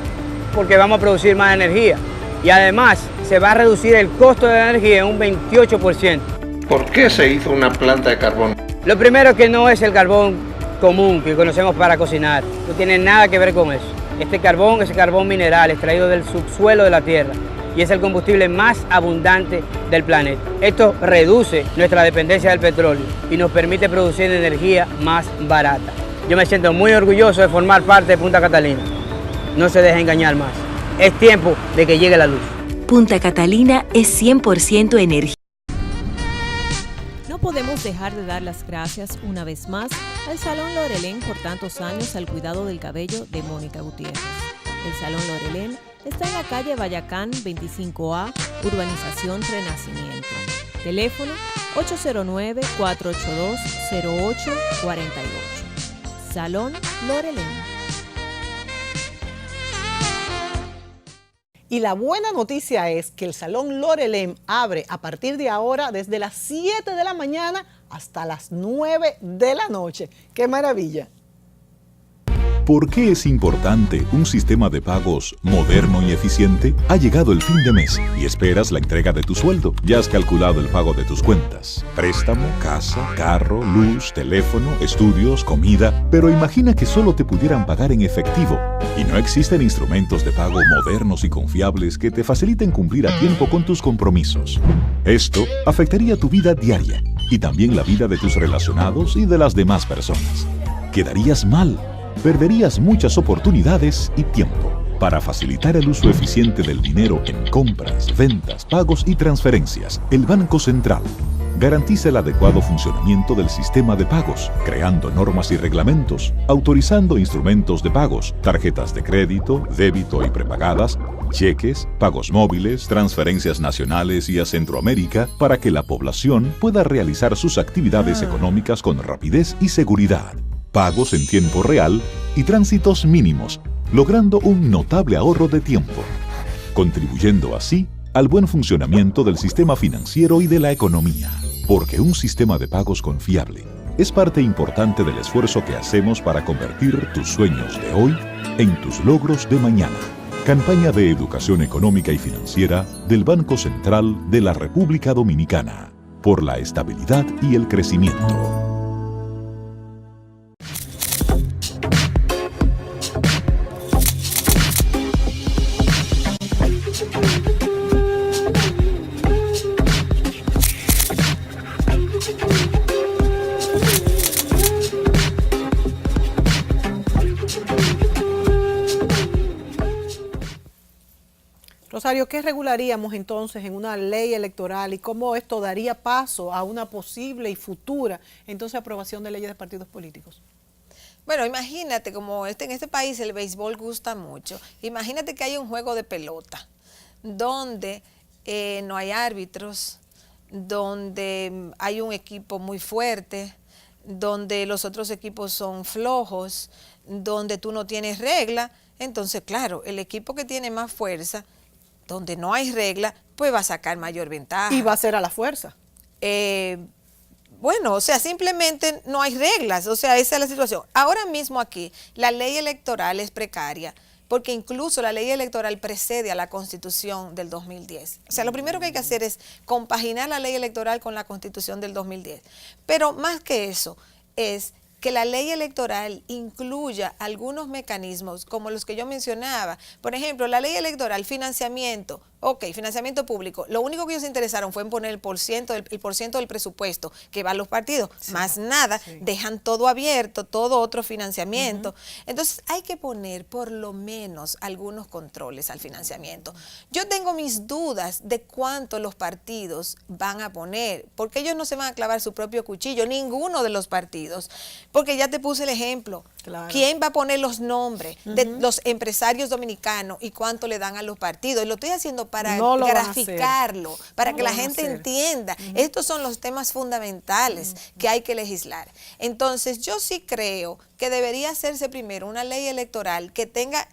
porque vamos a producir más energía. Y además, se va a reducir el costo de la energía en un 28%. ¿Por qué se hizo una planta de carbón? Lo primero es que no es el carbón común que conocemos para cocinar, no tiene nada que ver con eso. Este carbón es el carbón mineral extraído del subsuelo de la tierra y es el combustible más abundante del planeta. Esto reduce nuestra dependencia del petróleo y nos permite producir energía más barata. Yo me siento muy orgulloso de formar parte de Punta Catalina. No se deje engañar más. Es tiempo de que llegue la luz. Punta Catalina es 100% energía. No podemos dejar de dar las gracias una vez más al Salón Lorelén por tantos años al cuidado del cabello de Mónica Gutiérrez. El Salón Lorelén está en la calle Bayacán 25A, Urbanización Renacimiento. Teléfono 809-482-0848. Salón Lorelén. Y la buena noticia es que el Salón Lorelén abre a partir de ahora desde las 7 de la mañana hasta las 9 de la noche. ¡Qué maravilla! ¿Por qué es importante un sistema de pagos moderno y eficiente? Ha llegado el fin de mes y esperas la entrega de tu sueldo. Ya has calculado el pago de tus cuentas. Préstamo, casa, carro, luz, teléfono, estudios, comida. Pero imagina que solo te pudieran pagar en efectivo y no existen instrumentos de pago modernos y confiables que te faciliten cumplir a tiempo con tus compromisos. Esto afectaría tu vida diaria y también la vida de tus relacionados y de las demás personas. Quedarías mal. Perderías muchas oportunidades y tiempo. Para facilitar el uso eficiente del dinero en compras, ventas, pagos y transferencias, el Banco Central Garantiza el adecuado funcionamiento del sistema de pagos, creando normas y reglamentos, autorizando instrumentos de pagos, tarjetas de crédito, débito y prepagadas, cheques, pagos móviles, transferencias nacionales y a Centroamérica para que la población pueda realizar sus actividades económicas con rapidez y seguridad, pagos en tiempo real y tránsitos mínimos, logrando un notable ahorro de tiempo, contribuyendo así al buen funcionamiento del sistema financiero y de la economía. Porque un sistema de pagos confiable es parte importante del esfuerzo que hacemos para convertir tus sueños de hoy en tus logros de mañana. Campaña de Educación Económica y Financiera del Banco Central de la República Dominicana. Por la estabilidad y el crecimiento. Rosario, ¿qué regularíamos entonces en una ley electoral y cómo esto daría paso a una posible y futura entonces aprobación de leyes de partidos políticos? Bueno, imagínate, como en este país el béisbol gusta mucho, imagínate que hay un juego de pelota donde no hay árbitros, donde hay un equipo muy fuerte, donde los otros equipos son flojos, donde tú no tienes regla. Entonces, claro, el equipo que tiene más fuerza, donde no hay regla, pues va a sacar mayor ventaja. Y va a ser a la fuerza. Bueno, o sea, simplemente no hay reglas, o sea, esa es la situación. Ahora mismo aquí, la ley electoral es precaria, porque incluso la ley electoral precede a la Constitución del 2010. O sea, lo primero que hay que hacer es compaginar la ley electoral con la Constitución del 2010. Pero más que eso, es que la ley electoral incluya algunos mecanismos como los que yo mencionaba. Por ejemplo, la ley electoral, financiamiento, financiamiento público. Lo único que ellos se interesaron fue en poner el por ciento del presupuesto que va a los partidos, más nada, dejan todo abierto, todo otro financiamiento. Entonces hay que poner por lo menos algunos controles al financiamiento. Yo tengo mis dudas de cuánto los partidos van a poner, porque ellos no se van a clavar su propio cuchillo, ninguno de los partidos, porque ya te puse el ejemplo. Claro. ¿Quién va a poner los nombres de los empresarios dominicanos y cuánto le dan a los partidos? Y lo estoy haciendo para graficarlo, para que la gente entienda. Estos son los temas fundamentales que hay que legislar. Entonces, yo sí creo que debería hacerse primero una ley electoral que tenga,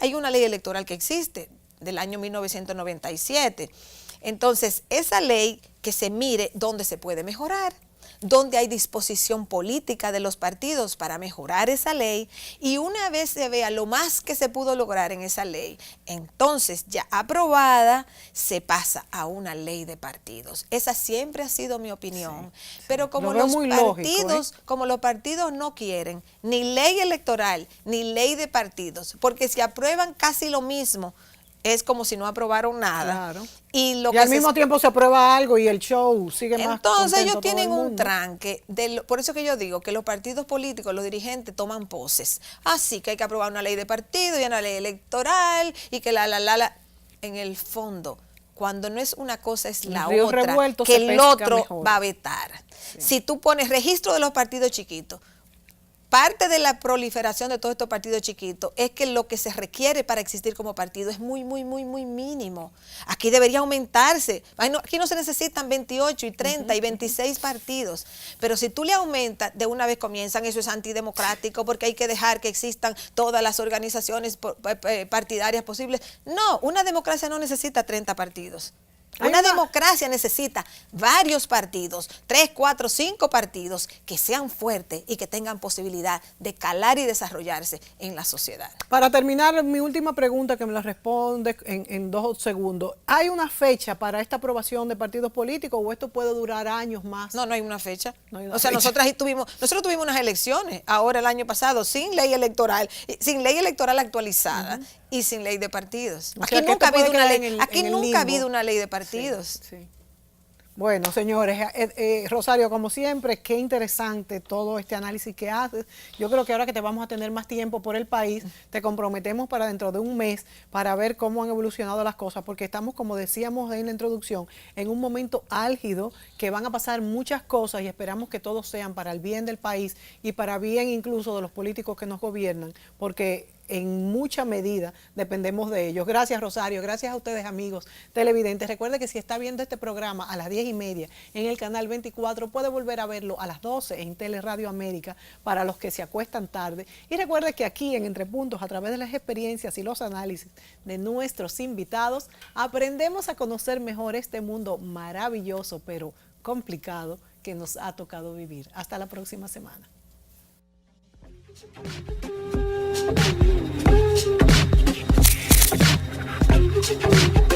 hay una ley electoral que existe del año 1997. Entonces, esa ley que se mire dónde se puede mejorar, donde hay disposición política de los partidos para mejorar esa ley, y una vez se vea lo más que se pudo lograr en esa ley, entonces ya aprobada, se pasa a una ley de partidos. Esa siempre ha sido mi opinión. Pero como los partidos no quieren ni ley electoral ni ley de partidos, porque si aprueban casi lo mismo, es como si no aprobaron nada. Claro. Y al mismo tiempo se aprueba algo y el show sigue más. Entonces ellos tienen un tranque. Por eso que yo digo que los partidos políticos, los dirigentes toman poses. Así que hay que aprobar una ley de partido y una ley electoral y que en el fondo, cuando no es una cosa es la otra, que el otro va a vetar. Sí. Si tú pones registro de los partidos chiquitos, parte de la proliferación de todos estos partidos chiquitos es que lo que se requiere para existir como partido es muy, muy, muy, muy mínimo. Aquí debería aumentarse. Aquí no se necesitan 28 y 30 y 26 partidos. Pero si tú le aumentas, de una vez comienzan, eso es antidemocrático porque hay que dejar que existan todas las organizaciones partidarias posibles. No, una democracia no necesita 30 partidos. Una democracia necesita varios partidos, 3, 4, 5 partidos que sean fuertes y que tengan posibilidad de calar y desarrollarse en la sociedad. Para terminar, mi última pregunta, que me la responde en 2 segundos. ¿Hay una fecha para esta aprobación de partidos políticos o esto puede durar años más? No, no hay una fecha. Nosotros tuvimos unas elecciones ahora el año pasado sin ley electoral actualizada. Y sin ley de partidos. Aquí nunca ha habido una ley de partidos. Sí. Bueno, señores, Rosario, como siempre, qué interesante todo este análisis que haces. Yo creo que ahora que te vamos a tener más tiempo por el país, te comprometemos para dentro de un mes para ver cómo han evolucionado las cosas, porque estamos, como decíamos en la introducción, en un momento álgido que van a pasar muchas cosas y esperamos que todos sean para el bien del país y para bien incluso de los políticos que nos gobiernan, porque en mucha medida dependemos de ellos. Gracias, Rosario. Gracias a ustedes, amigos televidentes. Recuerde que si está viendo este programa a las 10:30 en el canal 24, puede volver a verlo a las 12 en Teleradio América para los que se acuestan tarde. Y recuerde que aquí en Entre Puntos, a través de las experiencias y los análisis de nuestros invitados, aprendemos a conocer mejor este mundo maravilloso, pero complicado, que nos ha tocado vivir. Hasta la próxima semana. Thank you.